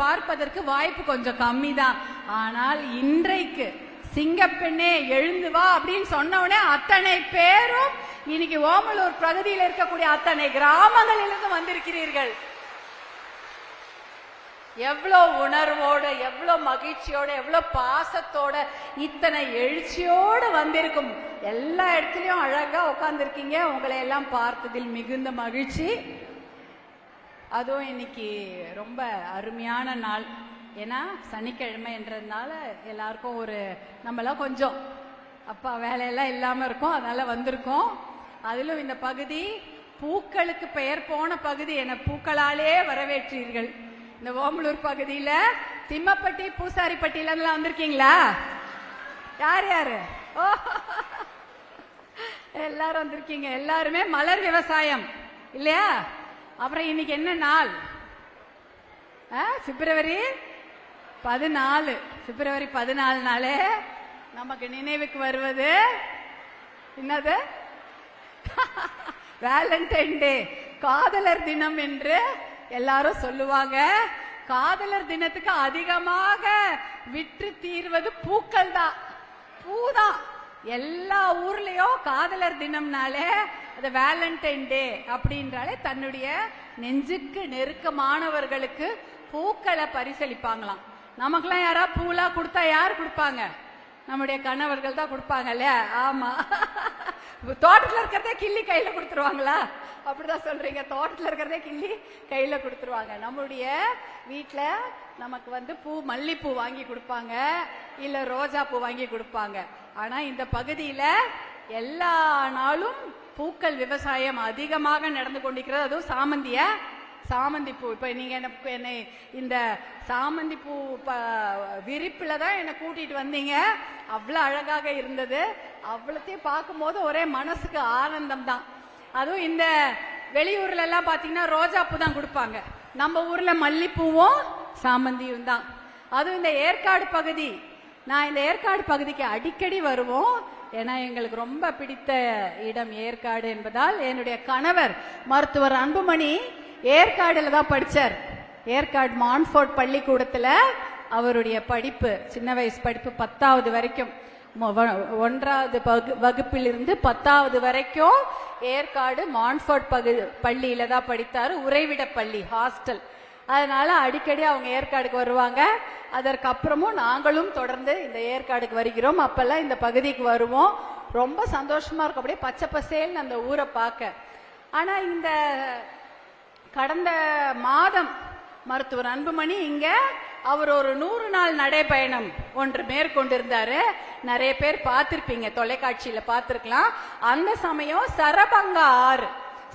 பார்ப்பதற்கு வாய்ப்பு கொஞ்சம் கம்மி தான். ஆனால் இன்றைக்கு சிங்கப்பெண்ணே எழுந்து வா அப்படின்னு சொன்னவுடனே அத்தனை பேரும் இன்னைக்கு ஓமலூர் பகுதியில் இருக்கக்கூடிய அத்தனை கிராமங்களிலிருந்து வந்திருக்கிறீர்கள். எவ்வளவு உணர்வோட, எவ்வளவு மகிழ்ச்சியோட, எவ்வளவு பாசத்தோட, இத்தனை எழுச்சியோடு வந்திருக்கும். எல்லா இடத்துலயும் அழகா உட்கார்ந்துருக்கீங்க. உங்களை எல்லாம் பார்த்ததில் மிகுந்த மகிழ்ச்சி. அதுவும் இன்னைக்கு ரொம்ப அருமையான நாள். ஏன்னா சனிக்கிழமை என்றதுனால எல்லாருக்கும் ஒரு நம்மளாம் கொஞ்சம் அப்பா வேலையெல்லாம் இல்லாம இருக்கும், அதனால வந்திருக்கோம். அதிலும் இந்த பகுதி பூக்களுக்கு பெயர் போன பகுதி. என பூக்களாலே வரவேற்றீர்கள். இந்த ஓமலூர் பகுதியில திம்மப்பட்டி, பூசாரிப்பட்டியில எல்லாம் வந்திருக்கீங்களா? யார் யாரு? ஓ, எல்லாரும் வந்திருக்கீங்க. எல்லாருமே மலர் விவசாயம் இல்லையா? அப்புறம் இன்னைக்கு என்ன நாள்? பிப்ரவரி 14. பிப்ரவரி 14 நாளே நமக்கு நினைவுக்கு வருவது என்னது? வேலண்டைன் டே, காதலர் தினம் என்று எல்லாரும் சொல்லுவாங்க. காதலர் தினத்துக்கு அதிகமாக விற்று தீர்வது பூக்கள் தான், பூதான். எல்லா ஊர்லயும் காதலர் தினம்னாலே அது வேலண்டைன் டே அப்படின்றாலே தன்னுடைய நெஞ்சுக்கு நெருக்கமானவர்களுக்கு பூக்களை பரிசளிப்பாங்களாம். நமக்கெல்லாம் யாராவது பூலாம் கொடுத்தா யார் கொடுப்பாங்க? நம்முடைய கணவர்கள் தான் கொடுப்பாங்க இல்லையா? ஆமா. தோட்டத்தில் இருக்கிறதே கிள்ளி கையில கொடுத்துருவாங்களா? அப்படிதான் சொல்றீங்க. தோட்டத்தில் இருக்கிறதே கிள்ளி கையில கொடுத்துருவாங்க. நம்முடைய வீட்டுல நமக்கு பூ, மல்லிப்பூ வாங்கி கொடுப்பாங்க, இல்ல ரோஜா பூ வாங்கி கொடுப்பாங்க. ஆனா இந்த பகுதியில எல்லா நாளும் பூக்கள் விவசாயம் அதிகமாக நடந்து கொண்டிருக்கிறது. அதுவும் சாமந்தி பூ. இப்ப நீங்க என்னை இந்த சாமந்தி பூ விரிப்புல தான் என்னை கூட்டிட்டு வந்தீங்க. அவ்வளவு அழகாக இருந்தது. அவ்வளத்தையும் பார்க்கும் போது ஒரே மனசுக்கு ஆனந்தம் தான். அதுவும் இந்த வெளியூர்ல எல்லாம் பாத்தீங்கன்னா ரோஜா பூ தான் கொடுப்பாங்க. நம்ம ஊர்ல மல்லிப்பூவும் சாமந்தியும் தான். அதுவும் இந்த ஏற்காடு பகுதி, நான் இந்த ஏற்காடு பகுதிக்கு அடிக்கடி வருவோம். ஏன்னா எங்களுக்கு ரொம்ப பிடித்த இடம் ஏற்காடு என்பதால். என்னுடைய கணவர் மருத்துவர் அன்புமணி ஏற்காடுல தான் படிச்சார். ஏற்காடு மான்ஃபோர்ட் பள்ளிக்கூடத்துல அவருடைய படிப்பு, சின்ன வயசு படிப்பு 10வது வரைக்கும், 1வது வகுப்பிலிருந்து 10வது வரைக்கும் ஏற்காடு மான்ஃபோர்ட் பள்ளியில தான் படித்தாரு. உறைவிட பள்ளி, ஹாஸ்டல். அதனால அடிக்கடி அவங்க ஏற்காடுக்கு வருவாங்க. அதற்கப்புறமும் நாங்களும் தொடர்ந்து இந்த ஏற்காடுக்கு வருகிறோம். அப்பெல்லாம் இந்த பகுதிக்கு வருவோம். ரொம்ப சந்தோஷமா இருக்கும், அப்படியே பச்சை பசேல்னு அந்த ஊரை பார்க்க. ஆனா இந்த கடந்த மாதம் மருத்துவர் அன்புமணி இங்க அவர் ஒரு 100 நாள் நடைபயணம் ஒன்று மேற்கொண்டிருந்தாரு. நிறைய பேர் பார்த்திருப்பீங்க, தொலைக்காட்சியில பார்த்திருக்கலாம். அந்த சமயம் சரபங்கா ஆறு,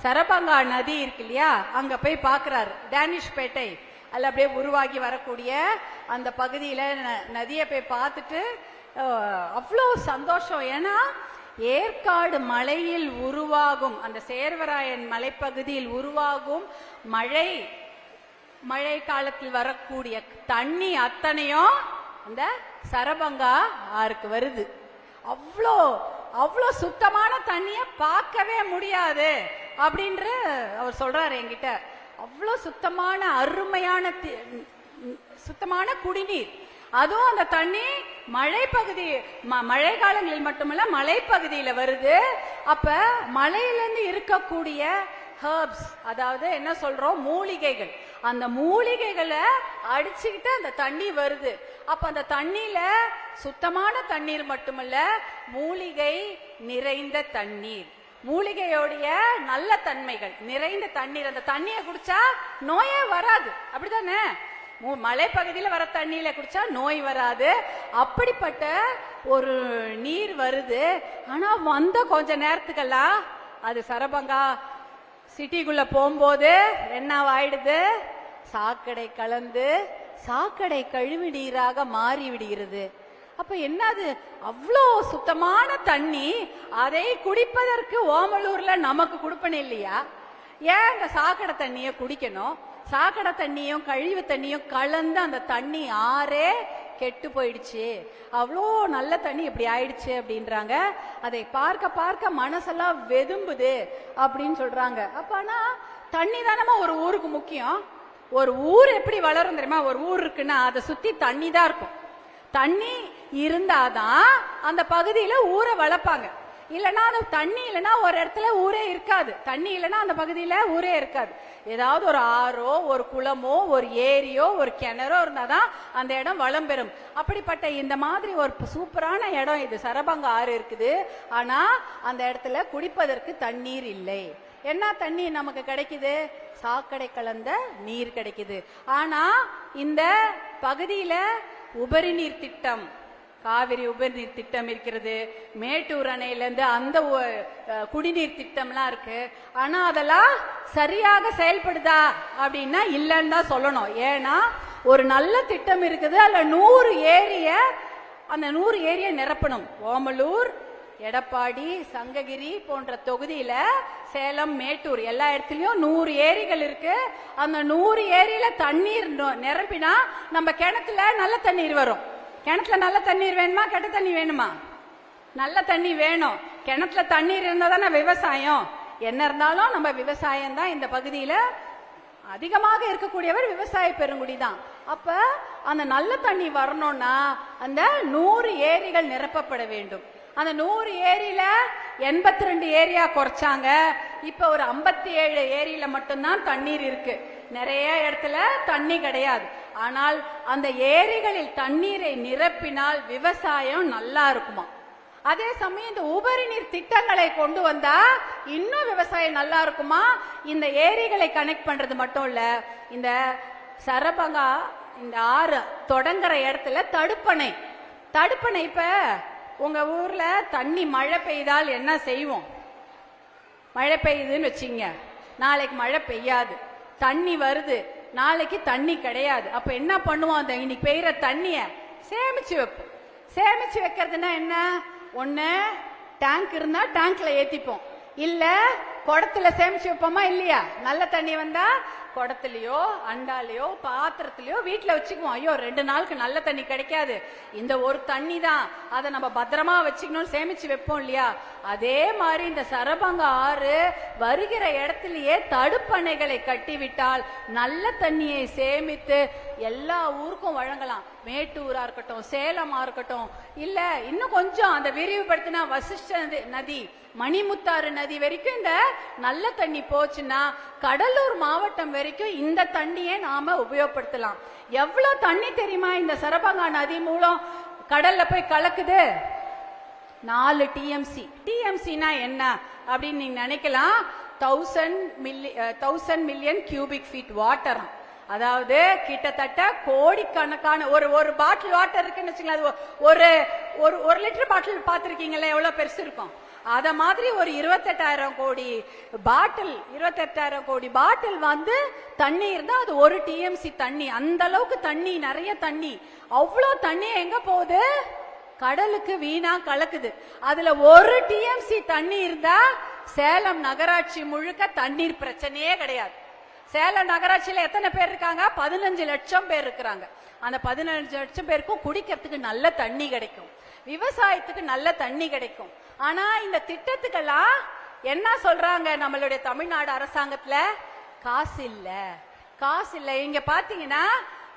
சரபங்கா நதி இருக்கு இல்லையா, அங்க போய் பாக்குறாரு. டேனிஷ்பேட்டை அல்ல அப்படியே உருவாகி வரக்கூடிய அந்த பகுதியில நதியை போய் பார்த்துட்டு அவ்வளோ சந்தோஷம். ஏன்னா ஏற்காடு மலையில் உருவாகும், அந்த சேர்வராயன் மலைப்பகுதியில் உருவாகும் மழை காலத்தில் வரக்கூடிய தண்ணி அத்தனையும் அந்த சரபங்கா ஆறுக்கு வருது. அவ்வளோ சுத்தமான தண்ணிய பார்க்கவே முடியாது அப்படின்ற அவர் சொல்றாரு என்கிட்ட. அவ்வளோ சுத்தமான அருமையான சுத்தமான குடிநீர். அதுவும் அந்த தண்ணி மழை காலங்களில் மட்டுமல்ல மலைப்பகுதியில வருது. அப்ப மலையிலிருந்து இருக்கக்கூடிய ஹெர்ப்ஸ், அதாவது என்ன சொல்றோம், மூலிகைகள், அந்த மூலிகைகளை அடிச்சுக்கிட்டு அந்த தண்ணி வருது. அப்ப அந்த தண்ணியில சுத்தமான தண்ணீர் மட்டுமல்ல, மூலிகை நிறைந்த தண்ணீர், மூலிகையோடைய நல்ல தன்மைகள் நிறைந்த தண்ணீர். அந்த தண்ணியை குடிச்சா நோயே வராது, அப்படித்தானே? மலைப்பகுதியில வர தண்ணியில குடிச்சா நோய் வராது. அப்படிப்பட்ட ஒரு நீர் வருது. ஆனா வந்த கொஞ்ச நேரத்துக்கெல்லாம் அது சரபங்கா சிட்டிக்குள்ள போகும்போது என்ன ஆயிடுது, சாக்கடை கலந்து சாக்கடை கழிவு நீராக மாறி விடுகிறது. அப்ப என்னது, அவ்வளோ சுத்தமான தண்ணி, அதை குடிப்பதற்கு ஓமலூர்ல நமக்கு கொடுப்பன இல்லையா? ஏன் இந்த சாக்கடை தண்ணிய குடிக்கணும்? சாக்கடை தண்ணியும் கழிவு தண்ணியும் கலந்து அந்த தண்ணி ஆறே கெட்டு போயிடுச்சு, அவ்வளோ நல்ல தண்ணி இப்படி ஆயிடுச்சு அப்படின்றாங்க. அதை பார்க்க பார்க்க மனசெல்லாம் வெதும்புது அப்படின்னு சொல்றாங்க. அப்ப ஆனா தண்ணி தானமா ஒரு ஊருக்கு முக்கியம். ஒரு ஊர் எப்படி வளரும் தெரியுமா? ஒரு ஊர் இருக்குன்னா அதை சுத்தி தண்ணி தான் இருக்கும். தண்ணி இருந்தாதான் அந்த பகுதியில ஊரை வளர்ப்பாங்க. இல்லைன்னா அது தண்ணி இல்லைன்னா ஒரு இடத்துல ஊரே இருக்காது. தண்ணி இல்லைன்னா அந்த பகுதியில ஊரே இருக்காது. ஏதாவது ஒரு ஆறோ ஒரு குளமோ ஒரு ஏரியோ ஒரு கிணறோ இருந்தாதான் அந்த இடம் வளம் பெறும். அப்படிப்பட்ட இந்த மாதிரி ஒரு சூப்பரான இடம் இது. சரபங்க ஆறு இருக்குது. ஆனா அந்த இடத்துல குடிப்பதற்கு தண்ணீர் இல்லை. என்ன தண்ணீர் நமக்கு கிடைக்குது? சாக்கடை கலந்த நீர் கிடைக்குது. ஆனா இந்த பகுதியில உபரி நீர் திட்டம், காவிரி உபரிநீர் திட்டம் இருக்கிறது. மேட்டூர் அணையிலிருந்து அந்த குடிநீர் திட்டம்லாம் இருக்கு. ஆனா அதெல்லாம் சரியாக செயல்படுதா அப்படின்னா இல்லைன்னு தான் சொல்லணும். ஏன்னா ஒரு நல்ல திட்டம் இருக்குது. அதுல 100 ஏரிய, அந்த 100 ஏரிய நிரப்பணும். ஓமலூர், எடப்பாடி, சங்ககிரி போன்ற தொகுதியில, சேலம், மேட்டூர் எல்லா இடத்துலயும் 100 ஏரிகள் இருக்கு. அந்த 100 ஏரியில தண்ணீர் நிரப்பினா நம்ம கிணத்துல நல்ல தண்ணீர் வரும். கிணத்துல நல்ல தண்ணீர் வேணுமா கெட்ட தண்ணி வேணுமா? நல்ல தண்ணி வேணும். கிணத்துல தண்ணீர் இருந்தா தானே விவசாயம். என்ன இருந்தாலும் நம்ம விவசாயம் தான். இந்த பகுதியில அதிகமாக இருக்கக்கூடியவர் விவசாய பெருங்குடி தான். அப்ப அந்த நல்ல தண்ணி வரணும்னா அந்த 100 ஏரிகள் நிரப்பப்பட வேண்டும். அந்த 100 ஏரியில 82 ஏரியா குறைச்சாங்க. இப்ப ஒரு 57 ஏரியில மட்டும்தான் தண்ணீர் இருக்கு. நிறைய இடத்துல தண்ணி கிடையாது. ஆனால் அந்த ஏரிகளில் தண்ணீரை நிரப்பினால் விவசாயம் நல்லா இருக்குமா. அதே சமயம் இந்த உபரி நீர் திட்டங்களை கொண்டு வந்தா இன்னும் விவசாயம் நல்லா இருக்குமா. இந்த ஏரிகளை கனெக்ட் பண்றது மட்டும் இல்ல, இந்த சரபங்கா இந்த ஆறு தொடங்குற இடத்துல தடுப்பணை. இப்ப உங்க ஊர்ல தண்ணி மழை பெய்தால் என்ன செய்வோம்? மழை பெய்யுதுன்னு வச்சுங்க, நாளைக்கு மழை பெய்யாது. தண்ணி வருது, நாளைக்கு தண்ணி கிடையாது. அப்ப என்ன பண்ணுவோம்? அந்த இன்னைக்கு பெய்யற தண்ணிய சேமிச்சு வைப்போம். சேமிச்சு வைக்கிறதுனா என்ன? ஒண்ணு டேங்க் இருந்தா டேங்க்ல ஏத்திப்போம், இல்ல குடத்துல சேமிச்சு வைப்போமா இல்லையா? நல்ல தண்ணி வந்தா குடத்துலயோ அண்டாலையோ பாத்திரத்திலயோ வீட்டுல வச்சுக்குவோம். ஐயோ 2 நாளுக்கு நல்ல தண்ணி கிடைக்காது, இந்த ஒரு தண்ணி தான், அதை நம்ம பத்திரமா வச்சுக்கணும், சேமிச்சு வைப்போம் இல்லையா? அதே மாதிரி இந்த சரபங்க ஆறு வருகிற இடத்திலேயே தடுப்பணைகளை கட்டிவிட்டால் நல்ல தண்ணியை சேமித்து எல்லா ஊருக்கும் வழங்கலாம். மேட்டூரா இருக்கட்டும், சேலமா இருக்கட்டும், இல்ல இன்னும் கொஞ்சம் அந்த விரிவுபடுத்தினா வசிஷ்ட நதி, மணிமுத்தாறு நதி வரைக்கும் இந்த நல்ல தண்ணி போச்சுன்னா கடலூர் மாவட்டம் வரைக்கும் இந்த தண்ணியை நாம உபயோகப்படுத்தலாம். எவ்வளவு தண்ணி தெரியுமா இந்த சரபங்கா நதி மூலம் கடல்ல போய் கலக்குது? 4 TMC. TMCனா என்ன அப்படின்னு நீங்க நினைக்கலாம். 1000 மில்லியன் கியூபிக் ஃபீட் வாட்டர். அதாவது கிட்டத்தட்ட கோடிக்கணக்கான ஒரு பாட்டில் வாட்டர் இருக்குன்னு வச்சுக்கலாம். ஒரு லிட்டர் பாட்டில் பார்த்திருக்கீங்களா? எவ்வளவு பெருசு இருக்கும். அத மாதிரி ஒரு 28,000 கோடி பாட்டில் வந்து தண்ணி இருந்தா அது 1 TMC தண்ணி. அந்த அளவுக்கு தண்ணி, நிறைய தண்ணி. அவ்வளோ தண்ணி எங்க போகுது? கடலுக்கு வீணா கலக்குது. அதுல 1 TMC தண்ணி இருந்தா சேலம் நகராட்சி முழுக்க தண்ணீர் பிரச்சனையே கிடையாது. சேலம் நகராட்சியில எத்தனை பேர் இருக்காங்க? 15 லட்சம் பேர் இருக்கிறாங்க. அந்த 15 லட்சம் பேருக்கும் குடிக்கிறதுக்கு நல்ல தண்ணி கிடைக்கும், விவசாயத்துக்கு நல்ல தண்ணி கிடைக்கும். ஆனா இந்த திட்டத்துக்கெல்லாம் என்ன சொல்றாங்க நம்மளுடைய தமிழ்நாடு அரசாங்கத்துல? காசு இல்ல. இங்க பாத்தீங்கன்னா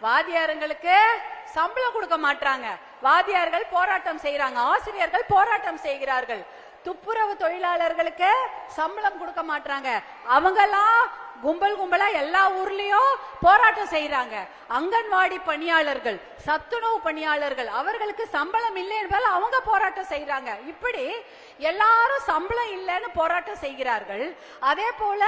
வாத்தியாருங்களுக்கு சம்பளம் கொடுக்க மாட்டாங்க. வாத்தியார்கள் போராட்டம் செய்யறாங்க, ஆசிரியர்கள் போராட்டம் செய்கிறார்கள். துப்புரவு தொழிலாளர்களுக்கு சம்பளம் கொடுக்க மாட்டாங்க. அவங்கெல்லாம் கும்பலா எல்லா ஊர்லயும் போராட்டம் செய்யறாங்க. அங்கன்வாடி பணியாளர்கள், சத்துணவு பணியாளர்கள், அவர்களுக்கு சம்பளம் இல்லை என்பதால் அவங்க போராட்டம் செய்யறாங்க. இப்படி எல்லாரும் சம்பளம் இல்லைன்னு போராட்டம் செய்கிறார்கள். அதே போல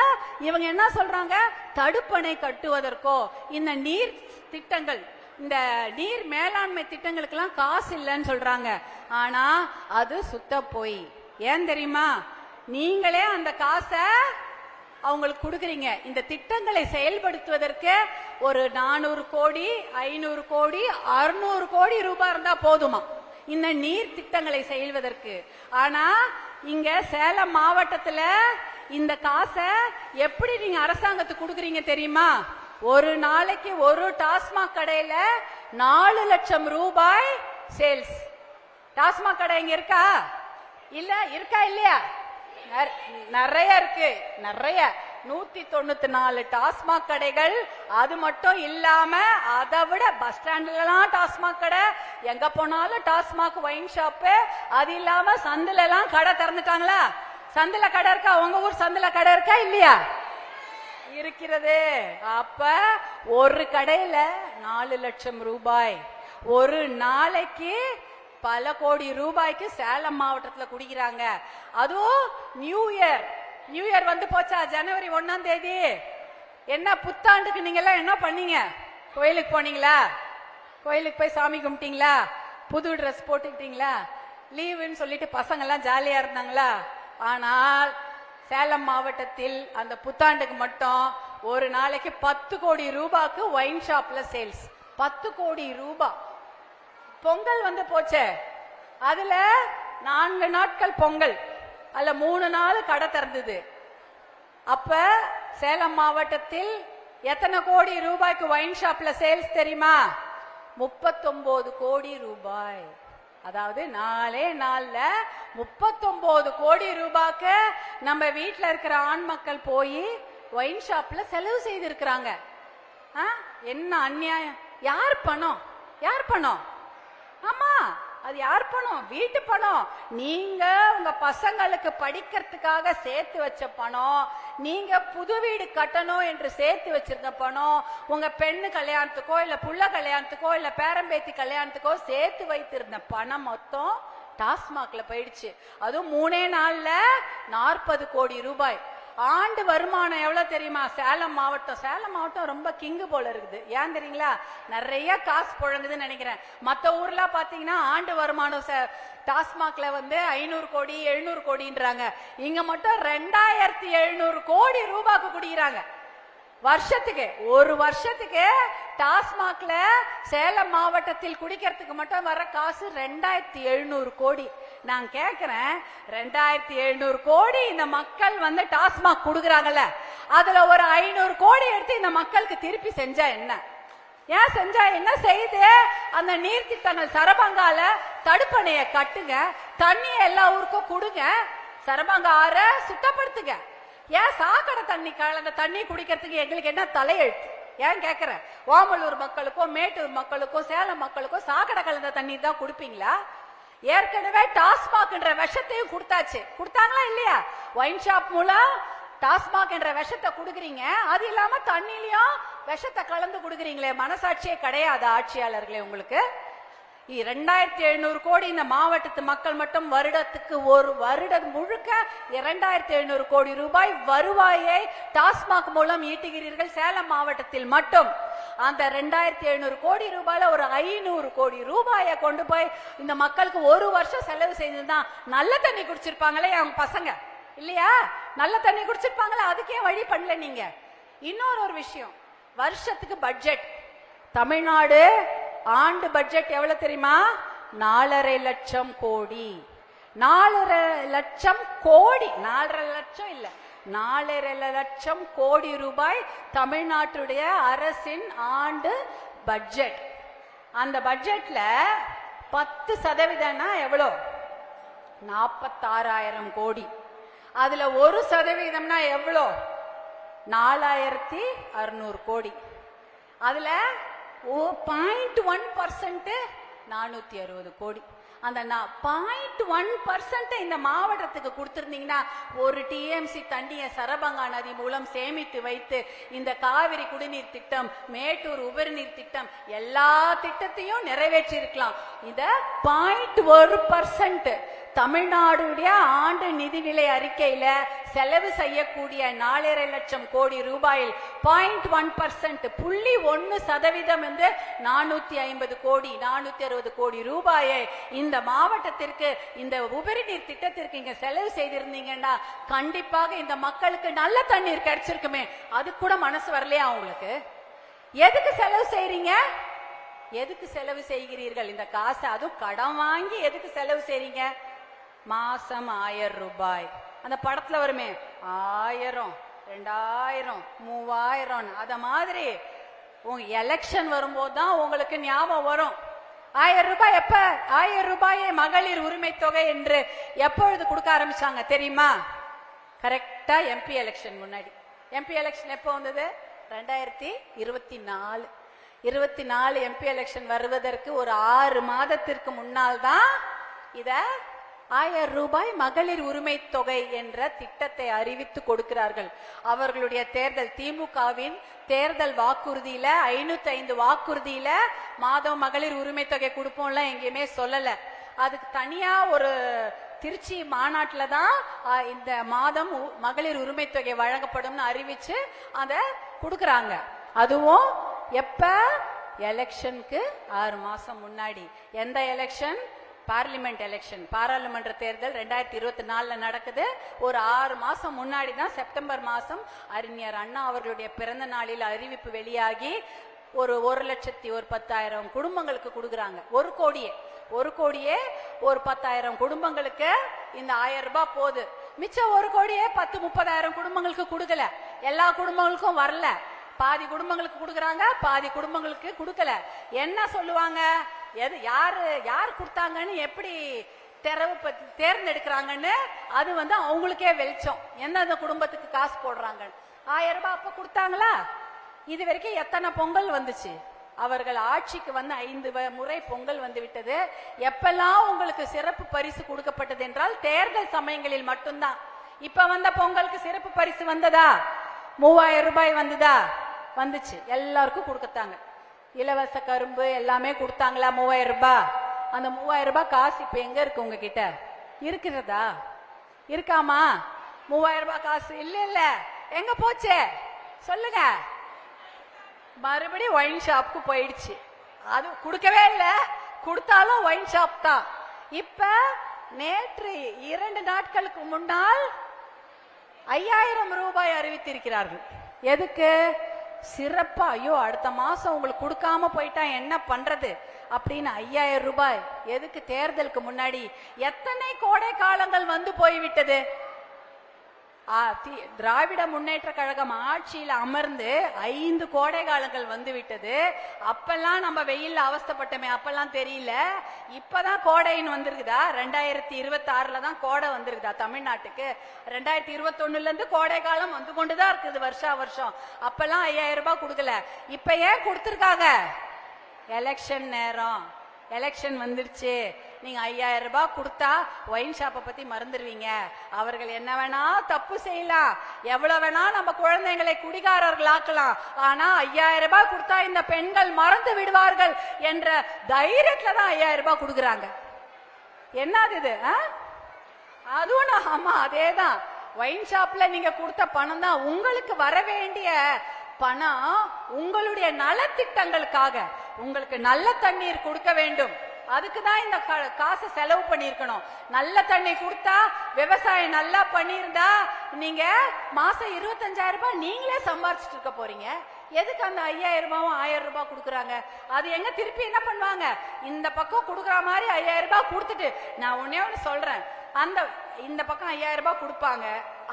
இவங்க என்ன சொல்றாங்க? தடுப்பணை கட்டுவதற்கோ இந்த நீர் திட்டங்கள், இந்த நீர் மேலாண்மை திட்டங்களுக்கு எல்லாம் காசு இல்லைன்னு சொல்றாங்க. ஆனா அது சுத்த போய். ஏன் தெரியுமா? நீங்களே அந்த காசை அவங்களுக்கு கொடுக்குறீங்க. இந்த திட்டங்களை செயல்படுத்துவதற்கு ஒரு 400 கோடி, 500 கோடி, 600 கோடி ரூபாய் இருந்தா போதுமா இந்த நீர் திட்டங்களை செயல்வதற்கு? ஆனா இங்க சேலம் மாவட்டத்துல இந்த காசை எப்படி நீங்க அரசாங்கத்துக்கு கொடுக்குறீங்க தெரியுமா? ஒரு நாளைக்கு ஒரு டாஸ்மாக் கடையில 4 லட்சம் ரூபாய் சேல்ஸ். டாஸ்மாக் கடை இங்க இருக்கா? இல்ல, இருக்கா இல்லையா? நிறைய இருக்கு, நிறைய. 194 டாஸ்மாக் கடைகள். அது மட்டும் இல்லாம அதை விட பஸ் ஸ்டாண்ட்லாம் டாஸ்மாக் கடை, எங்க போனாலும் டாஸ்மாக் ஒயின் ஷாப்பு. அது இல்லாம சந்தில எல்லாம் கடை திறந்துட்டாங்களா? சந்தில கடை இருக்கா? உங்க ஊர் சந்தில கடை இருக்கா இல்லையா? இருக்கிறது. அப்ப ஒரு கடையில 4 லட்சம் ரூபாய், ஒரு நாளைக்கு பல கோடி ரூபாய்க்கு சேலம் மாவட்டத்துல குடிக்கிறாங்க. அதுவும் நியூ இயர் வந்து போச்சா? ஜனவரி 1ஆம் தேதி என்ன புத்தாண்டுக்கு நீங்க எல்லாம் என்ன பண்ணீங்க? கோயிலுக்கு போனீங்களா? கோயிலுக்கு போய் சாமி கும்பிட்டீங்களா? புது ட்ரெஸ் போட்டுக்கிட்டீங்களா? லீவுன்னு சொல்லிட்டு பசங்க எல்லாம் ஜாலியா இருந்தாங்களா? ஆனால் சேலம் மாவட்டத்தில் அந்த புத்தாண்டுக்கு மட்டும் ஒரு நாளைக்கு 10 கோடி ரூபாய்க்கு ஒயின் ஷாப்ல சேல்ஸ். 10 கோடி ரூபாய். பொங்கல் வந்து போச்சே, அதுல 4 நாட்கள் பொங்கல், அதுல 3 நாள் கடை திறந்தது. அப்ப சேலம் மாவட்டத்தில் எத்தனை கோடி ரூபாய்க்கு ஒயின் ஷாப்ல சேல்ஸ் தெரியுமா? 39 கோடி ரூபாய். அதாவது 4 நாள்ல 39 கோடி ரூபாய்க்கு நம்ம வீட்டுல இருக்கிற ஆண் மக்கள் போய் ஒயின் ஷாப்ல செலவு செய்திருக்கிறாங்க. என்ன அநியாயம்! யார் பணம்? யார் பணம்? ஆமா, அது யார் பணம்? வீட்டு பணம். நீங்க உங்க பசங்களுக்கு படிக்கிறதுக்காக சேர்த்து வச்ச பணம், நீங்க புது வீடு கட்டணும் என்று சேர்த்து வச்சிருந்த பணம், உங்க பெண்ணு கல்யாணத்துக்கோ இல்ல புள்ள கல்யாணத்துக்கோ இல்ல பேரம்பேத்தி கல்யாணத்துக்கோ சேர்த்து வைத்திருந்த பணம் மொத்தம் டாஸ்மாக்ல போயிடுச்சு. அதுவும் 3 நாள்ல 40 கோடி ரூபாய். ஆண்டு வருமானம் எவ்வளவு தெரியுமா? சேலம் மாவட்டம் ரொம்ப கிங்கு போல இருக்குது. ஏன் தெரியுங்களா? நிறைய காசு புழங்குதுன்னு நினைக்கிறேன். மத்த ஊர்ல பாத்தீங்கன்னா ஆண்டு வருமானம் டாஸ்மாக்ல வந்து 500 கோடி 700 கோடின்றாங்க. இங்க மட்டும் 2700 கோடி ரூபாய்க்கு குடிக்கிறாங்க வருஷத்துக்கு. ஒரு வருஷத்துக்கு டாஸ்மாக்ல சேலம் மாவட்டத்தில் குடிக்கிறதுக்கு மட்டும் வர காசு 2700 கோடி. நான் கேக்குறேன், 2700 கோடி இந்த மக்கள் வந்து டாஸ்மாக் குடுக்குறாங்கல்ல, அதுல ஒரு 500 கோடி எடுத்து இந்த மக்களுக்கு திருப்பி செஞ்சா என்ன? ஏன் செஞ்சா என்ன செய்யுது? அந்த நீர்த்திட்டங்கள் சரபங்கால தடுப்பணைய கட்டுங்க, தண்ணிய எல்லா ஊருக்கும் கொடுங்க, சரபங்கா ஆற சுத்தப்படுத்துங்க. ஏன் சாக்கடை தண்ணி கலந்த தண்ணி குடிக்கிறதுக்கு எங்களுக்கு என்ன தலையெழுத்து? ஏன் கேக்குறேன். ஓமலூர் மக்களுக்கும் மேட்டூர் மக்களுக்கும் சேலம் மக்களுக்கும் சாக்கடை கலந்த தண்ணி தான் குடிப்பீங்களா? ஏற்கனவே டாஸ்மாக் என்ற விஷத்தையும் கொடுத்தாச்சு. கொடுத்தாங்களா இல்லையா? ஒயின் ஷாப் மூலம் டாஸ்மாக் என்ற விஷத்தை கொடுக்குறீங்க. அது இல்லாம தண்ணிலையும் விஷத்தை கலந்து கொடுக்குறீங்களே, மனசாட்சியே கிடையாது ஆட்சியாளர்களே உங்களுக்கு? 2700 கோடி இந்த மாவட்டத்து மக்கள் மட்டும் வருடத்துக்கு ஒரு வருடம் முழுக்க 2700 கோடி ரூபாய் வருவாயை டாஸ்மாக் மூலம் ஈட்டுகிறீர்கள் சேலம் மாவட்டத்தில் மட்டும். அந்த 2700 கோடி ரூபாயில ஒரு 500 கோடி ரூபாயை கொண்டு போய் இந்த மக்களுக்கு ஒரு வருஷம் செலவு செய்துதான் நல்ல தண்ணி குடிச்சிருப்பாங்களே அவங்க பசங்க இல்லையா? நல்ல தண்ணி குடிச்சிருப்பாங்களே, அதுக்கே வழி பண்ணல நீங்க. இன்னொரு விஷயம், வருஷத்துக்கு பட்ஜெட் தமிழ்நாடு ஆண்டு பட்ஜெட் எவ்வளவு தெரியுமா? 4.5 லட்சம் கோடி. 4.5 லட்சம் கோடி, 4.5 லட்சம் இல்ல, 4.5 லட்சம் கோடி ரூபாய் தமிழ்நாட்டுடைய அரசின் ஆண்டு பட்ஜெட். அந்த பட்ஜெட்ல 10% எவ்வளோ? 46,000 கோடி. அதுல 1% எவ்வளோ? 4,600 கோடி. அதுல 0.1% 460 கோடி. அந்த 0.1% இந்த மாவட்டத்துக்கு கொடுத்திருந்தீங்கன்னா ஒரு டிஎம்சி தண்ணியை சரபங்கா நதி மூலம் சேமித்து வைத்து இந்த காவிரி குடிநீர் திட்டம், மேட்டூர் உபரிநீர் திட்டம் எல்லா திட்டத்தையும் நிறைவேற்றி இருக்கலாம். இந்த 0.1% தமிழ்நாடுடைய ஆண்டு நிதிநிலை அறிக்கையில செலவு செய்யக்கூடிய 4.5 லட்சம் கோடி ரூபாயில் 0.1% 0.1% வந்து 450 கோடி 460 கோடி ரூபாயை இந்த மாவட்டத்திற்கு இந்த உபரிநீர் திட்டத்திற்கு இங்க செலவு செய்திருந்தீங்கன்னா கண்டிப்பாக இந்த மக்களுக்கு நல்ல தண்ணீர் கிடைச்சிருக்குமே. அது கூட மனசு வரலையா உங்களுக்கு? எதுக்கு செலவு செய்றீங்க? எதுக்கு செலவு செய்கிறீர்கள் இந்த காசை? அதுவும் கடன் வாங்கி எதுக்கு செலவு செய்றீங்க? மாசம் 1000 ரூபாய். அந்த படத்துல வருமே 1000, 2000, 3000. அத மாதிரி உங்க எலெக்ஷன் வரும்போது தான் உங்களுக்கு ஞாபகம் வரும். 1000 ரூபாய் எப்ப? 1000 ரூபாயை மகளிர் உரிமை தொகை என்று எப்பொழுது கொடுக்க ஆரம்பிச்சாங்க தெரியுமா? கரெக்டா எம்பி எலெக்ஷன் முன்னாடி. எம்பி எலெக்ஷன் எப்போ வந்தது? 2024. 24 எம்பி எலெக்ஷன் வருவதற்கு ஒரு 6 மாதத்திற்கு முன்னால் தான் இத 1000 ரூபாய் மகளிர் உரிமை தொகை என்ற திட்டத்தை அறிவித்து கொடுக்கிறார்கள். அவர்களுடைய தேர்தல் திமுகவின் தேர்தல் வாக்குறுதியில 505 வாக்குறுதியில மாதம் மகளிர் உரிமை தொகை கொடுப்போம்ல எங்கேயுமே சொல்லல. அதுக்கு தனியா ஒரு திருச்சி மாநாட்டில தான் இந்த மாதம் மகளிர் உரிமை தொகை வழங்கப்படும் அறிவிச்சு அத கொடுக்கறாங்க. அதுவும் எப்ப? எலெக்ஷனுக்கு 6 மாசம் முன்னாடி. எந்த எலெக்ஷன்? பார்லிமெண்ட் எலெக்ஷன், பாராளுமன்ற தேர்தல் 2024 நடக்குது. ஒரு 6 மாசம் முன்னாடி தான் செப்டம்பர் மாசம் அறிஞர் அண்ணா அவர்களுடைய பிறந்த நாளில் அறிவிப்பு வெளியாகி ஒரு 1,10,000 குடும்பங்களுக்கு கொடுக்கறாங்க. ஒரு கோடியே ஒரு 10,000 குடும்பங்களுக்கு இந்த 1000 ரூபாய் போகுது. மிச்சம் 1 கோடியே 10,000-30,000 குடும்பங்களுக்கு கொடுக்கல. எல்லா குடும்பங்களுக்கும் வரல. பாதி குடும்பங்களுக்கு கொடுக்கறாங்க, பாதி குடும்பங்களுக்கு கொடுக்கல. என்ன சொல்லுவாங்க? யார் கொடுத்தாங்கன்னு எப்படி தேர்ந்தெடுக்கிறாங்கன்னு அது அவங்களுக்கே வெளிச்சம். எந்தெந்த குடும்பத்துக்கு காசு போடுறாங்க. 1000 ரூபாய் அப்ப கொடுத்தாங்களா? இது வரைக்கும் எத்தனை பொங்கல் வந்துச்சு? அவர்கள் ஆட்சிக்கு 5 முறை பொங்கல் வந்து விட்டது. எப்பெல்லாம் உங்களுக்கு சிறப்பு பரிசு கொடுக்கப்பட்டது என்றால் தேர்தல் சமயங்களில் மட்டும்தான். இப்ப வந்த பொங்கலுக்கு சிறப்பு பரிசு வந்ததா? 3000 ரூபாய் வந்ததா? வந்துச்சு. எல்லாருக்கும் கொடுக்கத்தாங்க. இலவச கரும்பு எல்லாமே கொடுத்தாங்களா? 3000 ரூபாய். அந்த 3000 ரூபாய் காசு இப்ப எங்க இருக்கு? உங்ககிட்ட இருக்கிறதா? இருக்காமா? 3000 ரூபாய் காசு இல்ல. எங்க போச்சு சொல்லுங்க. மறுபடியும் ஒயின் ஷாப்புக்கு போயிடுச்சு. அது கொடுக்கவே இல்ல. கொடுத்தாலும் ஒயின் ஷாப் தான். இப்ப நேற்று 2 நாட்களுக்கு முன்னால் 5000 ரூபாய் அறிவித்திருக்கிறார்கள். எதுக்கு? சிறப்பா. ஐயோ, அடுத்த மாசம் உங்களுக்கு கொடுக்காம போயிட்டா என்ன பண்றது அப்படின்னு 5000 ரூபாய். எதுக்கு? தேர்தலுக்கு முன்னாடி. எத்தனை கோடை காலங்கள் வந்து போய்விட்டது. திராவிட முன்னேற்ற கழகம் ஆட்சியில் அமர்ந்து 5 கோடை காலங்கள் வந்து விட்டது. அப்பெல்லாம் நம்ம வெயில்ல அவஸ்தப்பட்டமே, அப்பெல்லாம் தெரியல. இப்பதான் கோடைன்னு வந்திருக்குதா? 2026 தான் கோடை வந்திருக்குதா தமிழ்நாட்டுக்கு? 2021 இருந்து கோடை காலம் வந்து கொண்டுதான் இருக்குது வருஷா வருஷம். அப்பெல்லாம் 5000 ரூபாய் கொடுக்கல. இப்ப ஏன் கொடுத்திருக்காங்க? எலெக்ஷன் நேரம், எலெக்ஷன் வந்துருச்சு. நீங்க 5000 ரூபாய் கொடுத்தா ஒயின் ஷாப்பை பத்தி மறந்துடுவீங்க. அவர்கள் என்ன வேணா தப்பு செய்யலாம், எவ்வளவு வேணா நம்ம குழந்தைங்களை குடிகாரர்கள் ஆக்கலாம். ஆனா 5000 ரூபாய் கொடுத்தா இந்த பெண்கள் மறந்து விடுவார்கள் என்ற தைரியத்துல தான் 5000 ரூபாய் கொடுக்கறாங்க. என்னது இது? அதுவும் ஆமா, அதேதான். ஒயின் ஷாப்ல நீங்க கொடுத்த பணம் தான் உங்களுக்கு வர வேண்டிய பணம். உங்களுடைய நலத்திட்டங்களுக்காக உங்களுக்கு நல்ல தண்ணீர் கொடுக்க வேண்டும். அதுக்குதான் இந்த காசு செலவு பண்ணிருக்கணும். நல்ல தண்ணி கொடுத்தா, விவசாயம் நல்லா பண்ணிருந்தா நீங்க மாசம் 25,000 ரூபாய் நீங்களே சம்பாரிச்சிட்டு இருக்க போறீங்க. எதுக்கு அந்த 5000 ரூபாயும் 1000 ரூபாய் கொடுக்கறாங்க? அது எங்க திருப்பி என்ன பண்ணுவாங்க? இந்த பக்கம் கொடுக்கற மாதிரி 5000 ரூபாய் கொடுத்துட்டு, நான் ஒன்னே ஒன்னு சொல்றேன், இந்த பக்கம் 5000 ரூபாய் கொடுப்பாங்க.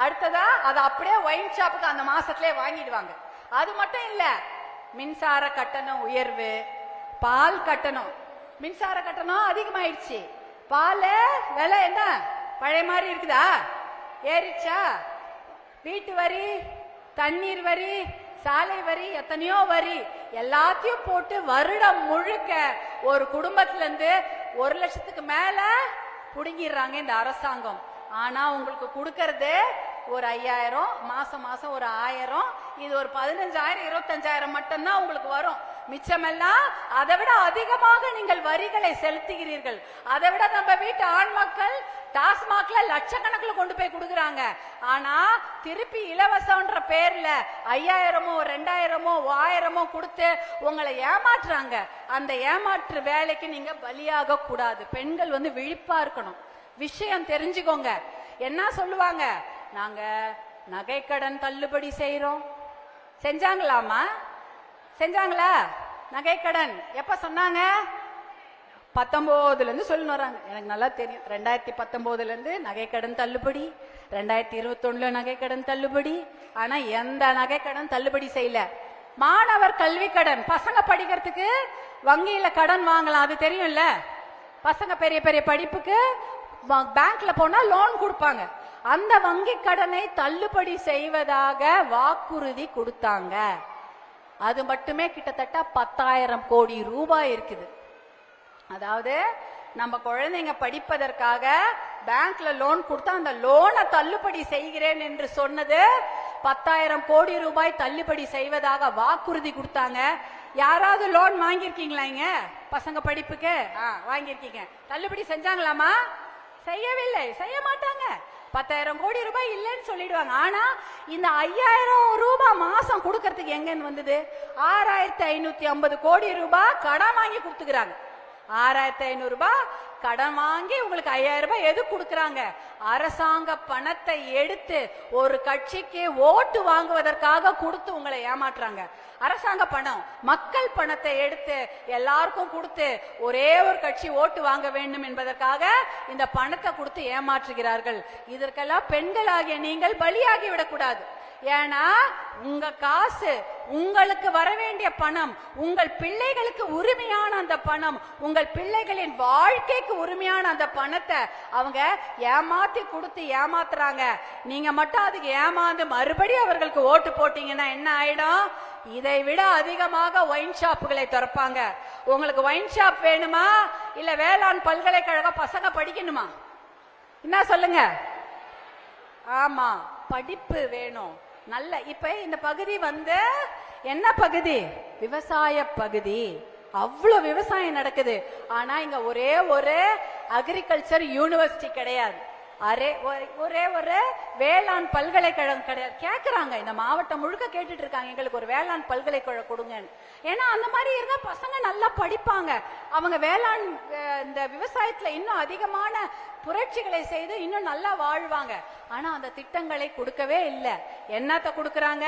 அடுத்ததா அதை அப்படியே ஒயின் ஷாப்புக்கு அந்த மாசத்திலே வாங்கிடுவாங்க. அது மட்டும் இல்ல, மின்சார கட்டணம் உயர்வு, பால் கட்டணம். மின்சார கட்டணம் அதிகமாயிடுச்சு. பால் விலை என்ன பழைய மாதிரி இருக்குதா? ஏறிச்சா? வீட்டு வரி, தண்ணீர் வரி, சாலை வரி, எத்தனையோ வரி எல்லாத்தையும் போட்டு வருடம் முழுக்க ஒரு குடும்பத்துல இருந்து 1 லட்சத்துக்கு மேல புடுங்கிடுறாங்க இந்த அரசாங்கம். ஆனா உங்களுக்கு கொடுக்கறது ஒரு 5000, மாசம் மாசம் ஒரு 1000. இது ஒரு 15,000 25,000 மட்டும்தான் உங்களுக்கு வரும். மிச்சமெல்லாம் அதை விட அதிகமாக நீங்கள் வரிகளை செலுத்துகிறீர்கள். அதை விட நம்ம வீட்டு ஆண் மக்கள் டாஸ்மாக்ல லட்சக்கணக்கில் கொண்டு போய் கொடுக்கறாங்க. ஆனா திருப்பி இலவசம்ன்ற பேர்ல 5000மோ 2000மோ 1000மோ கொடுத்து உங்களை ஏமாற்றுறாங்க. அந்த ஏமாற்று வேலைக்கு நீங்க பலியாக கூடாது. பெண்கள் விழிப்பா இருக்கணும். விஷயம் தெரிஞ்சுக்கோங்க. என்ன சொல்லுவாங்க? நாங்க நகைக்கடன் தள்ளுபடி செய்யறோம். செஞ்சாங்களாமா? செஞ்சாங்களா? நகைக்கடன் எப்ப சொன்னாங்க? 19 இருந்து சொல்லி வராங்க. எனக்கு நல்லா தெரியும். 2019 இருந்து நகைக்கடன் தள்ளுபடி, 2021 நகைக்கடன் தள்ளுபடி. ஆனா எந்த நகைக்கடன் தள்ளுபடி செய்யல. மாணவர் கல்வி கடன், பசங்க படிக்கிறதுக்கு வங்கியில கடன் வாங்கலாம், அது தெரியும்ல. பசங்க பெரிய பெரிய படிப்புக்கு பேங்க்ல போனா லோன் கொடுப்பாங்க. அந்த வங்கி கடனை தள்ளுபடி செய்வதாக வாக்குறுதி கொடுத்தாங்க. அது மட்டுமே கிட்டத்தட்ட 10,000 கோடி ரூபாய் இருக்குது. அதாவது நம்ம குழந்தைங்க படிப்பதற்காக பேங்க்ல லோன் கொடுத்தா அந்த லோனை தள்ளுபடி செய்கிறேன் என்று சொன்னது 10,000 கோடி ரூபாய் தள்ளுபடி செய்வதாக வாக்குறுதி கொடுத்தாங்க. யாராவது லோன் வாங்கியிருக்கீங்களா? இங்க பசங்க படிப்புக்கு வாங்கியிருக்கீங்க. தள்ளுபடி செஞ்சாங்களாமா? செய்யவில்லை, செய்ய மாட்டாங்க. 10,000 கோடி ரூபாய் இல்லைன்னு சொல்லிடுவாங்க. ஆனா இந்த 5,000 ரூபாய் மாசம் கொடுக்கறதுக்கு எங்கன்னு வந்தது? 6,550 கோடி ரூபாய் கடன் வாங்கி கொடுத்துக்கிறாங்க. 6,500 ரூபாய் கடன் வாங்கி உங்களுக்கு 5,000 ரூபாய் எது கொடுக்கறாங்க? அரசாங்க பணத்தை எடுத்து ஒரு கட்சிக்கு ஓட்டு வாங்குவதற்காக கொடுத்து உங்களை ஏமாற்றுறாங்க. அரசாங்க பணம், மக்கள் பணத்தை எடுத்து எல்லாருக்கும் கொடுத்து ஒரே ஒரு கட்சி ஓட்டு வாங்க வேண்டும் என்பதற்காக இந்த பணத்தை கொடுத்து ஏமாற்றுகிறார்கள். இதற்கெல்லாம் பெண்களாகிய நீங்கள் பலியாகி விடக்கூடாது. ஏன்னா உங்க காசு, உங்களுக்கு வர வேண்டிய பணம், உங்கள் பிள்ளைகளுக்கு உரிமையான அந்த பணம், உங்கள் பிள்ளைகளின் வாழ்க்கைக்கு உரிமையான அந்த பணத்தை அவங்க ஏமாத்தி கொடுத்து ஏமாத்துறாங்க. நீங்க மட்டும் அதுக்கு ஏமாந்து மறுபடியும் அவர்களுக்கு ஓட்டு போட்டீங்கன்னா என்ன ஆயிடும்? இதை விட அதிகமாக ஒயின் ஷாப்புகளை திறப்பாங்க. உங்களுக்கு ஒயின் ஷாப் வேணுமா இல்ல வேளாண் பல்கலைக்கழக பசங்க படிக்கணுமா? என்ன சொல்லுங்க? ஆமா, படிப்பு வேணும். நல்ல இப்ப இந்த பகுதி என்ன பகுதி? விவசாய பகுதி. அவ்வளவு விவசாயம் நடக்குது. ஆனா இங்க ஒரே ஒரு அக்ரிகல்ச்சர் யூனிவர்சிட்டி கிடையாது. ஒரே ஒரு வேளாண் பல்கலைக்கழகம் கிடையாது. கேக்குறாங்க, இந்த மாவட்டம் முழுக்க கேட்டுட்டு இருக்காங்க, எங்களுக்கு ஒரு வேளாண் பல்கலைக்கழகம் கொடுங்கன்னு. ஏன்னா அந்த மாதிரி இருந்தா பசங்க நல்லா படிப்பாங்க. அவங்க வேளாண் இந்த விவசாயத்துல இன்னும் அதிகமான புரட்சிகளை செய்து இன்னும் நல்லா வாழ்வாங்க. ஆனா அந்த திட்டங்களை கொடுக்கவே இல்லை. என்னத்த கொடுக்கறாங்க?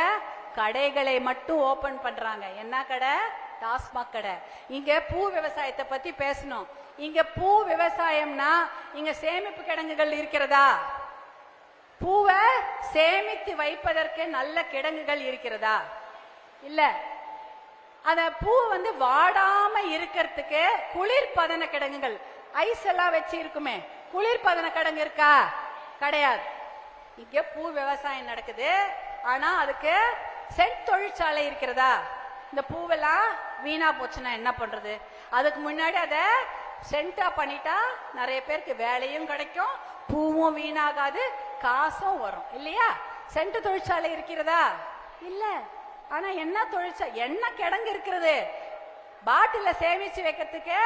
கடைகளை மட்டும் ஓபன் பண்றாங்க. என்ன கடை? டாஸ்மாக் கடை. இங்க பூ விவசாயத்தை பத்தி பேசணும். இங்க பூ விவசாயம்னா இங்க சேமிப்பு கிடங்குகள் இருக்கிறதா? பூவை சேமித்து வைப்பதற்கு நல்ல கிடங்குகள் இருக்கிறதா? இல்ல. அத பூ வாடாம இருக்கிறதுக்கு குளிர்பதன கிடங்குகள், ஐஸ் எல்லாம் வச்சு இருக்குமே, குளிர்பதன கிடங்கு இருக்கா? கிடையாது. இங்க பூ விவசாயம் நடக்குது. ஆனா அதுக்கு சென்ட் தொழிற்சாலை இருக்கிறதா? இந்த பூவெல்லாம் வீணா போச்சுன்னா என்ன பண்றது? அதுக்கு முன்னாடி அத சென்டா பண்ணிட்டா நிறைய பேருக்கு வேலையும் கிடைக்கும், பூவும் வீணாகாது, காசும் வரும் இல்லையா? சென்ட் தொழிற்சாலை இருக்கிறதா? இல்ல. ஆனா என்ன தொழிற்சாலை, என்ன கிடங்கு இருக்கிறது? பாட்டில சேமிச்சு வைக்கிறதுக்கு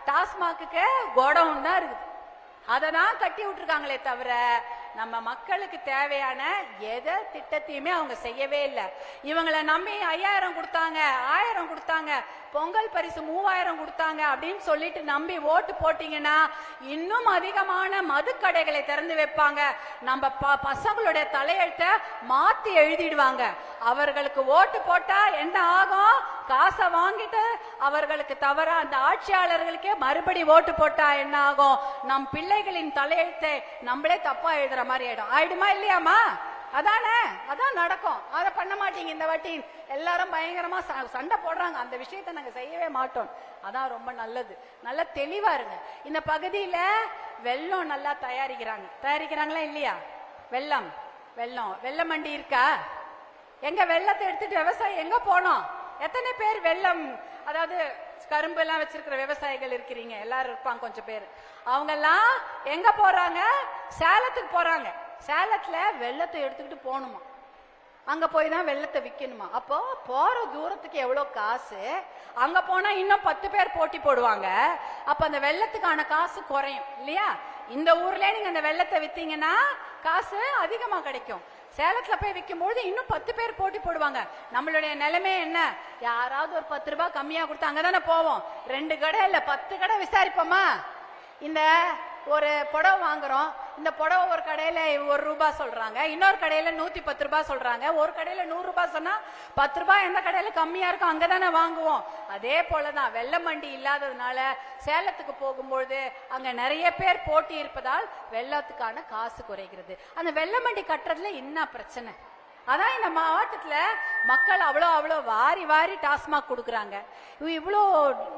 டாஸ்மாக்கு கோடவுன் தான் இருக்குது. அததான் கட்டி விட்டுருக்காங்களே தவிர நம்ம மக்களுக்கு தேவையான எதை திட்டத்தையுமே அவங்க செய்யவே இல்லை. இவங்களை நம்பி 5,000 கொடுத்தாங்க, 1000 கொடுத்தாங்க, பொங்கல் பரிசு 3000 கொடுத்தாங்க அப்படின்னு சொல்லிட்டு நம்பி ஓட்டு போட்டீங்கன்னா இன்னும் அதிகமான மதுக்கடைகளை திறந்து வைப்பாங்க. நம்ம பசங்களுடைய தலையெழுத்தை மாத்தி எழுதிடுவாங்க. அவர்களுக்கு ஓட்டு போட்டா என்ன ஆகும்? காசை வாங்கிட்டு அவர்களுக்கு தவறா அந்த ஆட்சியாளர்களுக்கே மறுபடி ஓட்டு போட்டா என்ன ஆகும்? நம் பிள்ளைகளின் தலையெழுத்தை நம்மளே தப்பா எழுதுற மாதிரி ஆயிடுமா இல்லையாமா? அதானே, அதான் நடக்கும். அதை பண்ண மாட்டீங்க. இந்த வாட்டி எல்லாரும் பயங்கரமா சண்டை போடுறாங்க. அந்த விஷயத்தை நாங்க செய்யவே மாட்டோம். அதான் ரொம்ப நல்லது. நல்லா தெளிவா இருங்க. இந்த பகுதியில வெல்லம் நல்லா தயாரிக்கிறாங்களா இல்லையா? வெல்லம் மண்டி இருக்கா? எங்க வெள்ளத்தை எடுத்துட்டு விவசாயம் எங்க போனோம்? எத்தனை பேர் வெல்லம், அதாவது கரும்பு எல்லாம் வச்சிருக்கிற விவசாயிகள் இருக்கிறீங்க? எல்லாரும் இருப்பாங்க கொஞ்சம் பேர். அவங்க எல்லாம் எங்க போறாங்க? சேலத்துக்கு போறாங்க. சேலத்துல வெள்ளத்தை எடுத்துக்கிட்டு போகணுமா, அங்க போய் தான் வெள்ளத்தை விற்கணுமா. அப்போ போற தூரத்துக்கு எவ்வளவு காசு, அங்க போனா இன்னும் 10 பேர் போட்டி போடுவாங்க. அப்ப அந்த வெள்ளத்துக்கான காசு குறையும் இல்லையா? இந்த ஊர்ல நீங்க அந்த வெள்ளத்தை வித்தீங்கன்னா காசு அதிகமா கிடைக்கும். சேலத்துல போய் விற்கும்போது இன்னும் 10 பேர் போட்டி போடுவாங்க. நம்மளுடைய நிலைமை என்ன? யாராவது ஒரு 10 ரூபாய் கம்மியா கொடுத்தா அங்கதானே போவோம். 2 கடை இல்ல 10 கடை விசாரிப்போமா? இந்த ஒரு புடவை வாங்குறோம், இந்த புடவை ஒரு கடையில 1 ரூபாய் சொல்றாங்க, இன்னொரு கடையில 110 ரூபாய் சொல்றாங்க, ஒரு கடையில 100 ரூபாய் சொன்னா 10 ரூபாய் எந்த கடையில கம்மியா இருக்கும் அங்கதானே வாங்குவோம். அதே போலதான் வெள்ள மண்டி இல்லாததுனால சேலத்துக்கு போகும்போது அங்க நிறைய பேர் போட்டி இருப்பதால் வெள்ளத்துக்கான காசு குறைகிறது. அந்த வெள்ள மண்டி கட்டுறதுல என்ன பிரச்சனை? அதான் இந்த மாவட்டத்துல மக்கள் அவ்வளோ வாரி வாரி டாஸ்மாக் கொடுக்குறாங்க. இவ்வளோ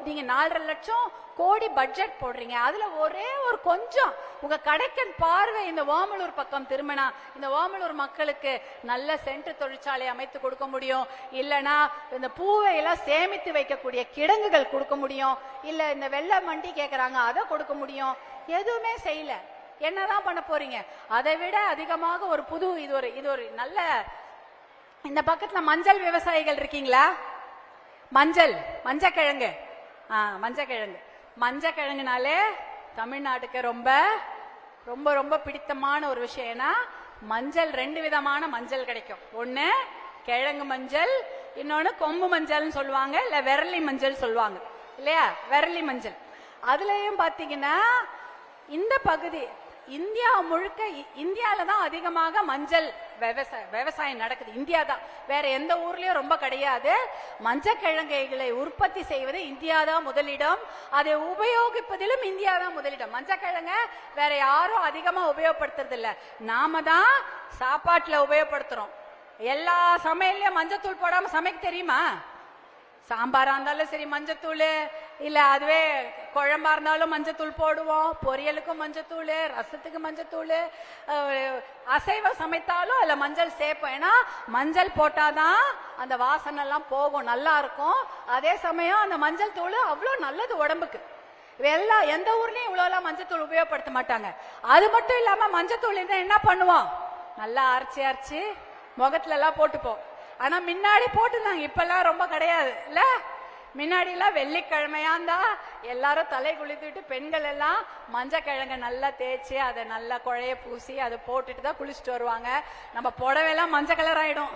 நீங்க 4.5 லட்சம் கோடி பட்ஜெட் போடுறீங்க, அதுல ஒரே ஒரு கொஞ்சம் உங்க கடைக்கன் பார்வை இந்த ஓமலூர் பக்கம் திரும்பினா இந்த ஓமலூர் மக்களுக்கு நல்ல சென்ட் தொழிற்சாலை அமைத்து கொடுக்க முடியும், இல்லனா இந்த பூவை எல்லாம் சேமித்து வைக்கக்கூடிய கிடங்குகள் கொடுக்க முடியும், இல்ல இந்த வெள்ளை மண்டி கேக்குறாங்க அதை கொடுக்க முடியும். எதுவுமே செய்யல. என்னதான் பண்ண போறீங்க? அதை விட அதிகமாக ஒரு புது இது ஒரு நல்ல, இந்த பக்கத்துல மஞ்சள் விவசாயிகள் இருக்கீங்களா? மஞ்சக்கிழங்கு மஞ்சக்கிழங்குனாலே தமிழ்நாட்டுக்கு ரொம்ப ரொம்ப ரொம்ப பிடித்தமான ஒரு விஷயம்னா மஞ்சள். 2 விதமான மஞ்சள் கிடைக்கும். ஒண்ணு கிழங்கு மஞ்சள், இன்னொன்னு கொம்பு மஞ்சள்னு சொல்லுவாங்க, இல்ல விரலி மஞ்சள் சொல்லுவாங்க இல்லையா? விரலி மஞ்சள். அதுலயும் பாத்தீங்கன்னா இந்த பகுதி இந்தியா முழுக்க, இந்தியால தான் அதிகமாக மஞ்சள் விவசாயம் நடக்குது. இந்தியா தான், வேற எந்த ஊர்லயும் ரொம்ப கிடையாது. மஞ்சக்கிழங்குகளை உற்பத்தி செய்வது இந்தியா தான் முதலிடம், அதை உபயோகிப்பதிலும் இந்தியா தான் முதலிடம். மஞ்சக்கிழங்க வேற யாரும் அதிகமா உபயோகப்படுத்துறது இல்ல, நாம தான் சாப்பாட்டுல உபயோகப்படுத்துறோம். எல்லா சமையல்லையும் மஞ்சத்தூள் போடாம சமைக்க தெரியுமா? சாம்பாரா இருந்தாலும் சரி மஞ்சத்தூள், இல்ல அதுவே குழம்பா இருந்தாலும் மஞ்சத்தூள் போடுவோம், பொரியலுக்கும் மஞ்சத்தூள், ரசத்துக்கு மஞ்சத்தூள், அசைவம் சமைத்தாலும் அதுல மஞ்சள் சேர்ப்போம். ஏன்னா மஞ்சள் போட்டாதான் அந்த வாசனை எல்லாம் போகும், நல்லா இருக்கும். அதே சமயம் அந்த மஞ்சள் தூள் அவ்வளவு நல்லது உடம்புக்கு. எந்த ஊர்லயும் இவ்வளவு மஞ்சத்தூள் உபயோகப்படுத்த மாட்டாங்க. அது மட்டும் இல்லாம மஞ்சத்தூள் இருந்தா என்ன பண்ணுவோம்? நல்லா அரைச்சி முகத்துல எல்லாம் போட்டுப்போம். ஆனா முன்னாடி போட்டுருந்தாங்க, இப்பெல்லாம் ரொம்ப கிடையாது இல்ல. முன்னாடி எல்லாம் வெள்ளிக்கிழமையா இருந்தா எல்லாரும் தலை குளித்துட்டு பெண்கள் எல்லாம் மஞ்சக்கிழங்க நல்லா தேய்ச்சி அதை நல்லா குழைய பூசி அதை போட்டுட்டு தான் குளிச்சுட்டு வருவாங்க. நம்ம புடவை எல்லாம் மஞ்சள் கலர் ஆயிடும்,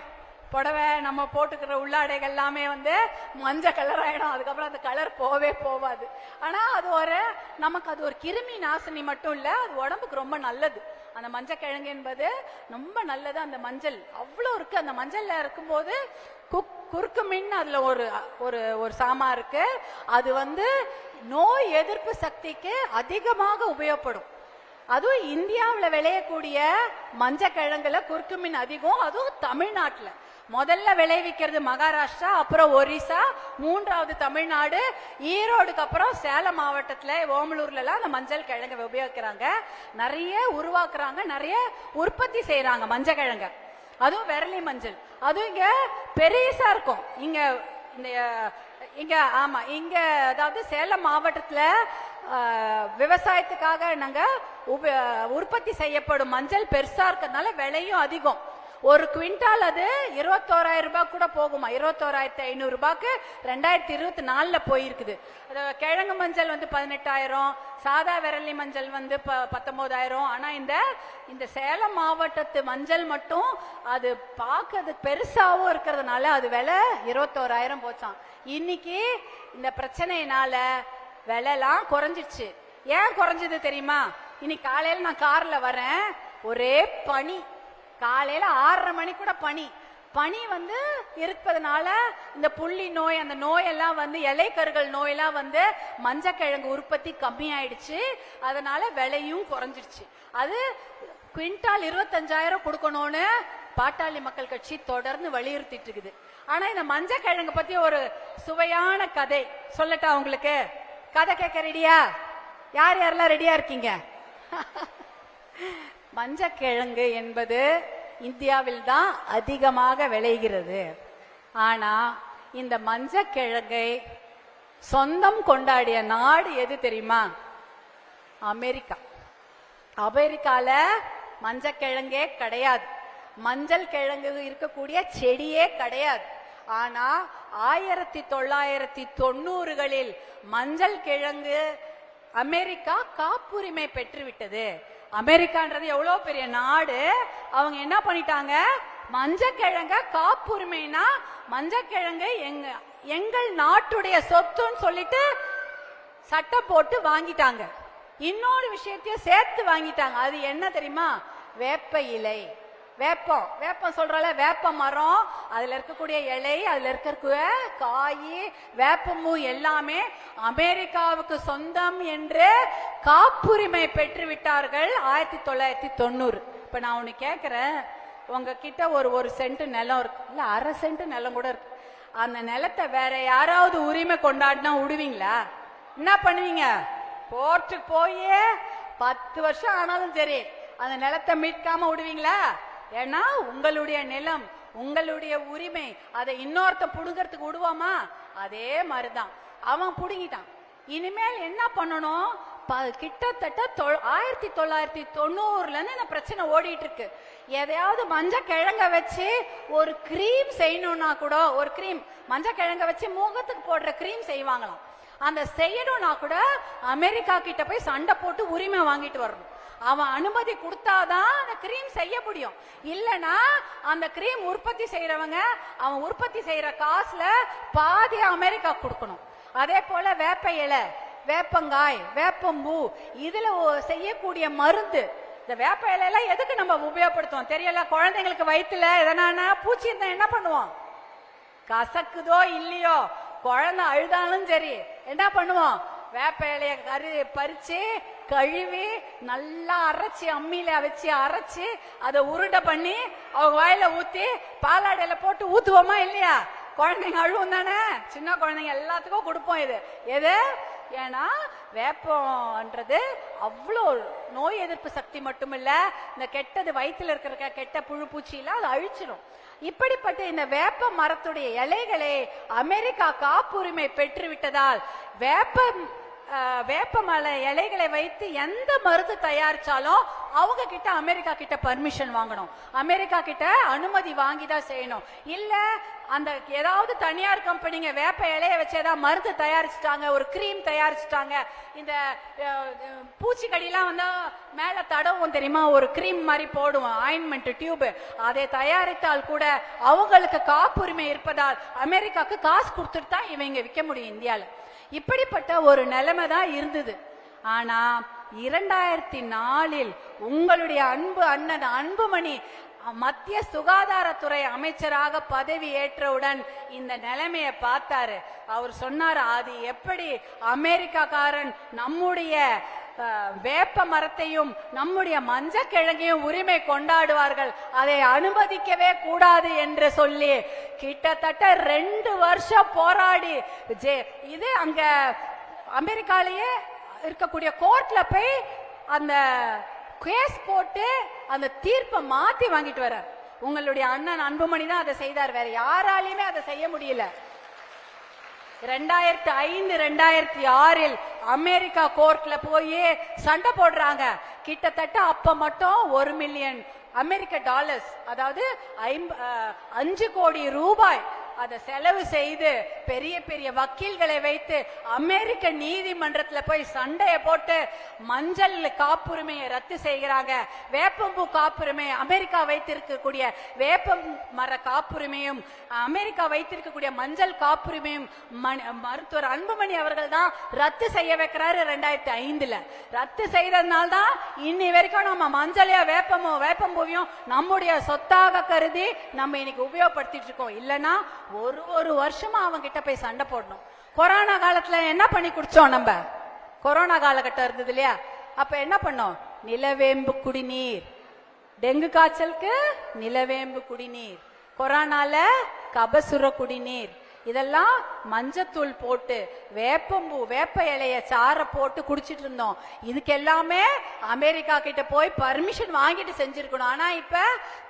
புடவை நம்ம போட்டுக்கிற உள்ளாடைகள் எல்லாமே மஞ்சள் கலர் ஆயிடும். அதுக்கப்புறம் அந்த கலர் போவாது. ஆனா அது நமக்கு அது ஒரு கிருமி நாசினி மட்டும் இல்ல, அது உடம்புக்கு ரொம்ப நல்லது. அந்த மஞ்சக்கிழங்கு என்பது ரொம்ப நல்லது. அந்த மஞ்சள் அவ்வளோ இருக்கு. அந்த மஞ்சள்ல இருக்கும்போது குறுக்குமின் அதுல ஒரு சாமா இருக்கு. அது நோய் எதிர்ப்பு சக்திக்கு அதிகமாக உபயோகப்படும். அதுவும் இந்தியாவில் விளையக்கூடிய மஞ்சக்கிழங்குல குறுக்குமின் அதிகம். அதுவும் தமிழ்நாட்டுல முதல்ல விளைவிக்கிறது மகாராஷ்டிரா, அப்புறம் ஒரிசா, 3வது தமிழ்நாடு, ஈரோடுக்கு அப்புறம் சேலம் மாவட்டத்துல ஓமலூர்ல எல்லாம் அந்த மஞ்சள் கிழங்கு உபயோகிக்கிறாங்க, நிறைய உருவாக்குறாங்க, நிறைய உற்பத்தி செய்யறாங்க மஞ்சள் கிழங்க. அதுவும் விரலி மஞ்சள். அதுவும் இங்க பெரியசா இருக்கும். இங்க அதாவது சேலம் மாவட்டத்துல விவசாயத்துக்காக நாங்க உற்பத்தி செய்யப்படும் மஞ்சள் பெருசா இருக்கிறதுனால விலையும் அதிகம். ஒரு குவிண்டால் அது 21,000 ரூபாய் கூட போகுமா? 21,500 ரூபாய்க்கு 2024 போயிருக்குது. கிழங்கு மஞ்சள் 18,000, சாதா விரலி மஞ்சள் 19,000. ஆனா இந்த சேலம் மாவட்டத்து மஞ்சள் மட்டும் அது பார்க்கறது பெருசாவும் இருக்கிறதுனால அது விலை 21,000 போச்சான். இன்னைக்கு இந்த பிரச்சனையினால விலைலாம் குறைஞ்சிடுச்சு. ஏன் குறைஞ்சது தெரியுமா? இன்னைக்கு காலையில நான் கார்ல வரேன், ஒரே பனி. காலையில 6:30 மணி கூட பனி இருப்பதனால இந்த புள்ளி நோய், அந்த நோயெல்லாம் இலைக்கருகள் நோயெல்லாம் மஞ்சக்கிழங்கு உற்பத்தி கம்மி ஆயிடுச்சு. அதனால விலையும் குறைஞ்சிடுச்சு. அது குவிண்டால் 25,000 கொடுக்கணும்னு பாட்டாளி மக்கள் கட்சி தொடர்ந்து வலியுறுத்திட்டு இருக்குது. ஆனா இந்த மஞ்சக்கிழங்கு பத்தி ஒரு சுவையான கதை சொல்லட்டா உங்களுக்கு? கதை கேட்க ரெடியா? யார் யாரெல்லாம் ரெடியா இருக்கீங்க? மஞ்சக்கிழங்கு என்பது இந்தியாவில் தான் அதிகமாக விளைகிறது. ஆனா இந்த மஞ்சக்கிழங்கை சொந்தம் கொண்டாடிய நாடு எது தெரியுமா? அமெரிக்கா. அமெரிக்கால மஞ்சக்கிழங்கே கிடையாது, மஞ்சள் கிழங்கு இருக்கக்கூடிய செடியே கிடையாது. ஆனா 1990களில் மஞ்சள் கிழங்கு அமெரிக்கா காப்புரிமை பெற்றுவிட்டது. அமெரிக்கான்றது எவ்வளவு பெரிய நாடு. அவங்க என்ன பண்ணிட்டாங்க? மஞ்சக்கிழங்க காப்புரிமைனா மஞ்சக்கிழங்கு எங்கள் நாட்டுடைய சொத்துன்னு சொல்லிட்டு சட்டம் போட்டு வாங்கிட்டாங்க. இன்னொரு விஷயத்தையும் சேர்த்து வாங்கிட்டாங்க. அது என்ன தெரியுமா? வேப்ப இலை. வேப்பம் சொல்றால, வேப்ப மரம், அதுல இருக்கக்கூடிய இலை, அதுல இருக்க காய், வேப்பமும் எல்லாமே அமெரிக்காவுக்கு சொந்தம் என்று காப்புரிமை பெற்று விட்டார்கள் 1990. இப்ப நான் ஒண்ணு கேக்குறேன், உங்ககிட்ட ஒரு சென்ட் நிலம் இருக்கு, இல்ல அரை சென்ட் நிலம் கூட இருக்கு. அந்த நிலத்தை வேற யாராவது உரிமை கொண்டாடினா விடுவீங்களா? என்ன பண்ணுவீங்க? கோர்ட்டுக்கு போயே 10 வருஷம் ஆனாலும் சரி அந்த நிலத்தை மீட்காம விடுவீங்களா? ஏன்னா உங்களுடைய நிலம், உங்களுடைய உரிமை, அதை இன்னொருத்த புடுங்கிறதுக்கு விடுவாமா? அதே மாதிரிதான் அவன் புடுங்கிட்டான். இனிமேல் என்ன பண்ணணும்? கிட்டத்தட்ட 1990ல இருந்து இந்த பிரச்சனை ஓடிட்டு இருக்கு. எதையாவது மஞ்ச கிழங்க வச்சு ஒரு கிரீம் செய்யணும்னா கூட, ஒரு கிரீம் மஞ்ச கிழங்க வச்சு முகத்துக்கு போடுற கிரீம் செய்வாங்களாம். அந்த செய்யணும்னா கூட அமெரிக்கா கிட்ட போய் சண்டை போட்டு உரிமை வாங்கிட்டு வரணும். அவன் அனுமதி கொடுத்தாதான் அந்த கிரீம் செய்ய முடியும். இல்லனா அந்த கிரீம் உற்பத்தி செய்யறவங்க அவன் உற்பத்தி செய்யற காசுல பாதி அமெரிக்கா கொடுக்கணும். அதே போல வேப்ப இலை, வேப்பங்காய், வேப்பம்பூ, இதுல செய்யக்கூடிய மருந்து. இந்த வேப்ப இலையெல்லாம் எதுக்கு நம்ம உபயோகப்படுத்துவோம் தெரியல? குழந்தைங்களுக்கு வயிற்றுல எதனா பூச்சி இருந்தா என்ன பண்ணுவோம்? கசக்குதோ இல்லையோ, குழந்தை அழுதாலும் சரி என்ன பண்ணுவோம்? வேப்ப இலைய பறிச்சு கழுவி நல்லா அரைச்சி, அம்மியில வச்சு அரைச்சி அதை உருண்டை பண்ணி அவங்க வாயில ஊத்தி பாலாடையில போட்டு ஊத்துவோமா இல்லையா? குழந்தைங்க அழுவும் தானே, சின்ன குழந்தைங்க எல்லாத்துக்கும் கொடுப்போம். எது ஏன்னா வேப்பம்ன்றது அவ்வளோ நோய் எதிர்ப்பு சக்தி மட்டுமில்ல, இந்த கெட்டது வயிற்றுல இருக்கிற கெட்ட புழு பூச்சியில அது அழிச்சிடும். இப்படிப்பட்ட இந்த வேப்ப மரத்துடைய இலைகளை அமெரிக்கா காப்புரிமை பெற்று விட்டதால் வேப்பமலை இலைகளை வைத்து எந்த மருந்து தயாரிச்சாலும் அவங்க கிட்ட அமெரிக்கா கிட்ட பர்மிஷன் வாங்கணும், அமெரிக்கா கிட்ட அனுமதி வாங்கிதான் செய்யணும். இல்ல அந்த ஏதாவது தனியார் கம்பெனிங்க வேப்ப இலைய வச்சு ஏதாவது மருந்து தயாரிச்சுட்டாங்க, ஒரு கிரீம் தயாரிச்சுட்டாங்க, இந்த பூச்சிக்கடியெல்லாம் வந்து மேல தடவும் தெரியுமா, ஒரு கிரீம் மாதிரி போடுவோம், ஆயின்மெண்ட் டியூப், அதை தயாரித்தால் கூட அவங்களுக்கு காப்புரிமை இருப்பதால் அமெரிக்காவுக்கு காசு கொடுத்துட்டு தான் இவங்க விற்க முடியும் இந்தியால. இப்படிப்பட்ட ஒரு நிலைமை தான் இருந்தது. ஆனா 2004 உங்களுடைய அன்பு அண்ணன் அன்புமணி மத்திய சுகாதாரத்துறை அமைச்சராக பதவி ஏற்றவுடன் இந்த நிலைமையை பார்த்தாரு. அவர் சொன்னார், அது எப்படி அமெரிக்காக்காரன் நம்முடைய வேப்ப மரத்தையும் நம்முடைய மஞ்ச கிழங்கையும் உரிமை கொண்டாடுவார்கள், அதை அனுமதிக்கவே கூடாது என்று சொல்லி கிட்டத்தட்ட 2 வருஷம் போராடி இது அங்க அமெரிக்காலேயே இருக்கக்கூடிய கோர்ட்ல போய் அந்த கேஸ் போட்டு அந்த தீர்ப்பை மாத்தி வாங்கிட்டு வர்றார். உங்களுடைய அண்ணன் அன்புமணி தான் அதை செய்தார், வேற யாராலையுமே அதை செய்ய முடியல. 2005 2006 அமெரிக்கா கோர்ட்ல போய் சண்டை போடுறாங்க. கிட்டத்தட்ட அப்ப மட்டும் 1 மில்லியன் அமெரிக்க டாலர்ஸ், அதாவது 5 கோடி ரூபாய் அதை செலவு செய்து பெரிய பெரிய வக்கீல்களை வைத்து அமெரிக்க நீதிமன்றத்துல போய் சண்டையை போட்டு மஞ்சள் காப்புரிமையை ரத்து செய்கிறாங்க. வேப்பம்பூ காப்புரிமை, அமெரிக்கா வைத்திருக்கக்கூடிய வேப்பம் மர காப்புரிமையும் அமெரிக்கா வைத்திருக்கக்கூடிய மஞ்சள் காப்புரிமையும் மருத்துவர் அன்புமணி அவர்கள் தான் ரத்து செய்ய வைக்கிறாரு. 2005 ரத்து செய்ததுனால தான் இன்னி வரைக்கும் நம்ம மஞ்சளையா வேப்பம்பூவையும் நம்முடைய சொத்தாக கருதி நம்ம இன்னைக்கு உபயோகப்படுத்திட்டு இருக்கோம். இல்லைன்னா ஒரு வருஷமா அவங்க கிட்ட போய் சண்டை போடணும். கொரோனா காலத்துல என்ன பண்ணி குடிச்சோம்? நம்ம கொரோனா காலகட்டம் இருந்தது இல்லையா, அப்ப என்ன பண்ணோம்? நிலவேம்பு குடிநீர், டெங்கு காய்ச்சலுக்கு நிலவேம்பு குடிநீர், கொரோனால கபசுர குடிநீர், இதெல்லாம் மஞ்சத்தூள் போட்டு வேப்பம்பூ வேப்ப இலைய சார போட்டு குடிச்சிட்டு இருந்தோம். இதுக்கு எல்லாமே அமெரிக்கா கிட்ட போய் பர்மிஷன் வாங்கிட்டு செஞ்சிருக்கணும். ஆனா இப்ப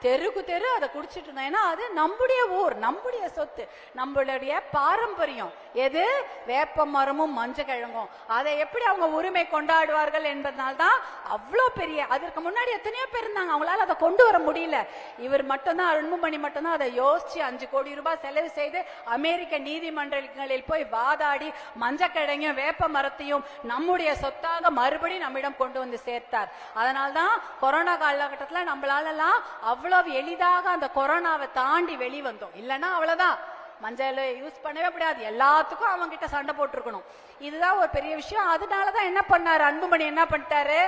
தெருக்கு தெரு அதை குடிச்சிட்டு இருந்தோம். ஏன்னா அது நம்முடைய ஊர், நம்முடைய சொத்து, நம்மளுடைய பாரம்பரியம். எது? வேப்ப மரமும் மஞ்ச கிழங்கும். அதை எப்படி அவங்க உரிமை கொண்டாடுவார்கள் என்பதனால்தான் அவ்வளோ பெரிய, அதற்கு முன்னாடி எத்தனையோ பேர் இருந்தாங்க, அவங்களால அதை கொண்டு வர முடியல. இவர் மட்டும்தான், அன்புமணி மட்டும்தான் அதை யோசிச்சு 5 கோடி ரூபாய் செலவு செய்து அமெரிக்க நீதிமன்றங்களில் போய் வாதாடி மஞ்சக்கிழங்கையும் வேப்ப மரத்தையும் நம்முடைய சொத்தாக மறுபடியும் நம்மிடம் கொண்டு வந்து சேர்த்தார். அதனால்தான் கொரோனா காலகட்டத்தில் நம்மளால அவ்வளவு எளிதாக அந்த கொரோனாவை தாண்டி வெளிவந்தோம். இல்லைன்னா அவ்வளவுதான், மஞ்சள் யூஸ் பண்ணவே முடியாது, எல்லாத்துக்கும் அவங்க கிட்ட சண்டை போட்டிருக்கணும். இதுதான் ஒரு பெரிய விஷயம். அதனாலதான் என்ன பண்ணாரு அன்புமணி, என்ன பண்ணிட்டாரு,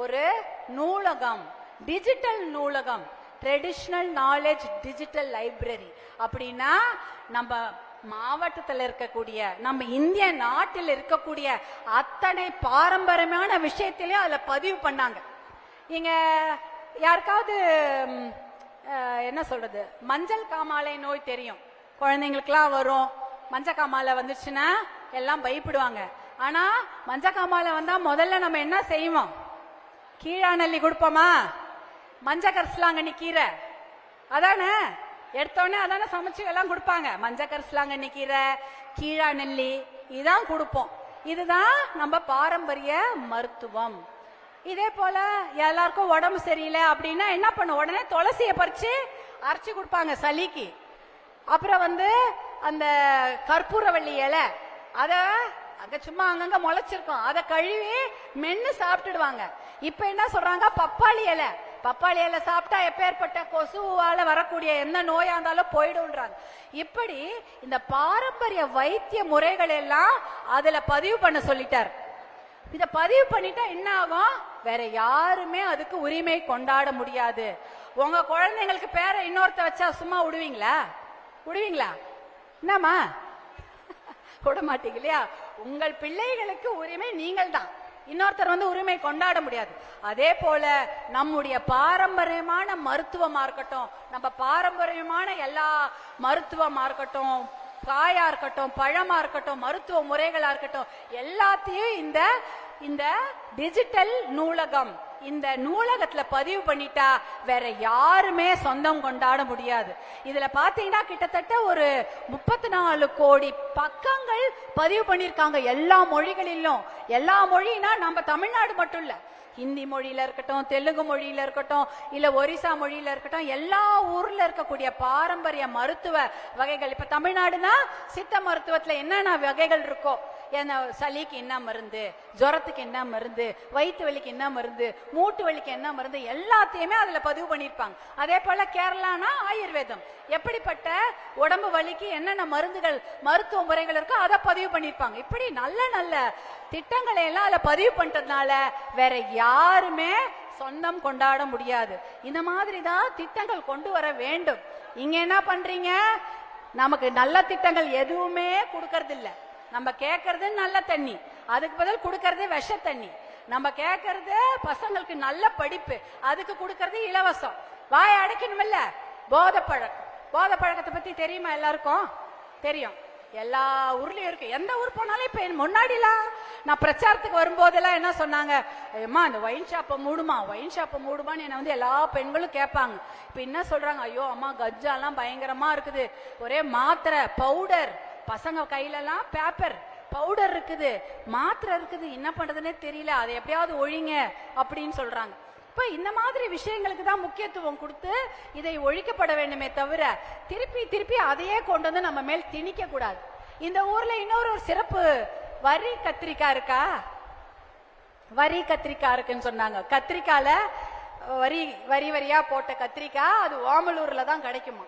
ஒரு நூலகம், டிஜிட்டல் நூலகம், ட்ரெடிஷனல் நாலேஜ் டிஜிட்டல் லைப்ரரி. அப்படின்னா நம்ம மாவட்டத்தில் இருக்கக்கூடிய, நம்ம இந்திய நாட்டில் இருக்கக்கூடிய அத்தனை பாரம்பரியமான விஷயத்திலையும் அதுல பதிவு பண்ணாங்க. இங்க யாருக்காவது என்ன சொல்றது, மஞ்சள் காமாலை நோய் தெரியும், குழந்தைங்களுக்குலாம் வரும். மஞ்சள் காமாலை வந்துச்சுன்னா எல்லாம் பயப்படுவாங்க. ஆனா மஞ்சள் காமாலை வந்தா முதல்ல நம்ம என்ன செய்வோம்? கீழாநெல்லி கொடுப்போமா? மஞ்சள் கரிசலாங்கண்ணி கீரை அதானே எடுத்தோடனே அதானே சமைச்சு எல்லாம் கொடுப்பாங்க. மஞ்சள் கரிசலாங்கண்ணி கீரை, கீழாநெல்லி இதான் கொடுப்போம். இதுதான் நம்ம பாரம்பரிய மருத்துவம். இதே போல எல்லாருக்கும் உடம்பு சரியில்லை அப்படின்னா என்ன பண்ணும்? உடனே துளசியை பறிச்சு அரைச்சு கொடுப்பாங்க சளிக்கு. அப்புறம் அந்த கற்பூரவள்ளி இலை அத அங்க சும்மா அங்கங்க முளைச்சிருக்கும், அதை கழுவி மென்னு சாப்பிட்டுடுவாங்க. இப்ப என்ன சொல்றாங்க? பப்பாளி இலை, பப்பாளி இலை சாப்பிட்டா எப்பேற்பட்ட கொசுவால வரக்கூடிய எந்த நோயா இருந்தாலும் போயிடும்ன்றாங்க. இப்படி இந்த பாரம்பரிய வைத்திய முறைகள் எல்லாம் அதுல பதிவு பண்ண சொல்லிட்டார். இத பதிவு பண்ணிட்டா என்ன ஆகும்? வேற யாருமே அதுக்கு உரிமை கொண்டாட முடியாது. உங்க குழந்தைங்களுக்கு பேரை இன்னொருத்த வச்சா சும்மா விடுவீங்களா? விடுவீங்களா? என்னமா விட மாட்டீங்க இல்லையா? உங்கள் பிள்ளைகளுக்கு உரிமை நீங்கள் தான், இன்னொருத்தர் உரிமை கொண்டாட முடியாது. அதே போல நம்முடைய பாரம்பரியமான மருத்துவமா இருக்கட்டும், நம்ம பாரம்பரியமான எல்லா மருத்துவமா இருக்கட்டும், காயா இருக்கட்டும், பழமா இருக்கட்டும், மருத்துவ முறைகளா இருக்கட்டும், எல்லாத்தையும் இந்த டிஜிட்டல் நூலகம், இந்த நூலகத்துல பதிவு பண்ணிட்டா வேற யாருமே சொந்தம் கொண்டாட முடியாது. இதுல பாத்தீங்கன்னா கிட்டத்தட்ட ஒரு 34 கோடி பக்கங்கள் பதிவு பண்ணிருக்காங்க எல்லா மொழிகளிலும். எல்லா மொழினா நம்ம தமிழ்நாடு மட்டும் இல்ல, ஹிந்தி மொழியில இருக்கட்டும், தெலுங்கு மொழியில இருக்கட்டும், இல்ல ஒரிசா மொழியில இருக்கட்டும், எல்லா ஊர்ல இருக்கக்கூடிய பாரம்பரிய மருத்துவ வகைகள். இப்ப தமிழ்நாடுனா சித்த மருத்துவத்துல என்னென்ன வகைகள் இருக்கோ, என்ன சளிக்கு என்ன மருந்து, ஜுரத்துக்கு என்ன மருந்து, வயிற்று வலிக்கு என்ன மருந்து, மூட்டு வலிக்கு என்ன மருந்து, எல்லாத்தையுமே அதுல பதிவு பண்ணிருப்பாங்க. அதே போல கேரளானா ஆயுர்வேதம், எப்படிப்பட்ட உடம்பு வலிக்கு என்னென்ன மருந்துகள், மருத்துவ முறைகள் இருக்கோ அதை பதிவு பண்ணிருப்பாங்க. இப்படி நல்ல நல்ல திட்டங்களை எல்லாம் அதுல பதிவு பண்றதுனால வேற யாருமே சொந்தம் கொண்டாட முடியாது. இந்த மாதிரி தான் திட்டங்கள் கொண்டு வர வேண்டும். இங்க என்ன பண்றீங்க? நமக்கு நல்ல திட்டங்கள் எதுவுமே கொடுக்கறது இல்ல. நம்ம கேட்கறது நல்ல தண்ணி, அதுக்கு பதில் கொடுக்கறது விஷ தண்ணி. நம்ம கேட்கறது பசங்களுக்கு நல்ல படிப்பு, அதுக்கு கொடுக்கறது இலவசம். வாய் அடைக்கணும் இல்ல. போதை பழக்கம், போதை பழக்கத்தை பத்தி தெரியுமா? எல்லாருக்கும் தெரியும், எல்லா ஊர்லயும் இருக்கு. எந்த ஊர் போனாலும் இப்ப முன்னாடிலாம் நான் பிரச்சாரத்துக்கு வரும்போதெல்லாம் என்ன சொன்னாங்க, அம்மா இந்த ஒயின் ஷாப்பை மூடுமா, ஒயின் ஷாப்பை மூடுமான்னு என்ன எல்லா பெண்களும் கேட்பாங்க. இப்ப என்ன சொல்றாங்க? ஐயோ அம்மா கஜ்ஜாலாம் பயங்கரமா இருக்குது, ஒரே மாத்திரை பவுடர், பசங்க கையில எல்லாம் பேப்பர் பவுடர் இருக்குது, மாத்திரை இருக்குது, என்ன பண்றதுன்னே தெரியல, அதை எப்படியாவது ஒழிங்க அப்படின்னு சொல்றாங்க. இப்ப இந்த மாதிரி விஷயங்களுக்கு தான் முக்கியத்துவம் கொடுத்து இதை ஒழிக்கப்பட வேண்டுமே தவிர திருப்பி திருப்பி அதையே கொண்டு நம்ம மேல் திணிக்க கூடாது. இந்த ஊர்ல இன்னொரு சிறப்பு வரி கத்திரிக்காய் இருக்கா? வரி கத்திரிக்காய் இருக்குன்னு சொன்னாங்க. கத்திரிக்கால வரி வரியா போட்ட கத்திரிக்காய் அது ஓமலூர்ல தான் கிடைக்குமா.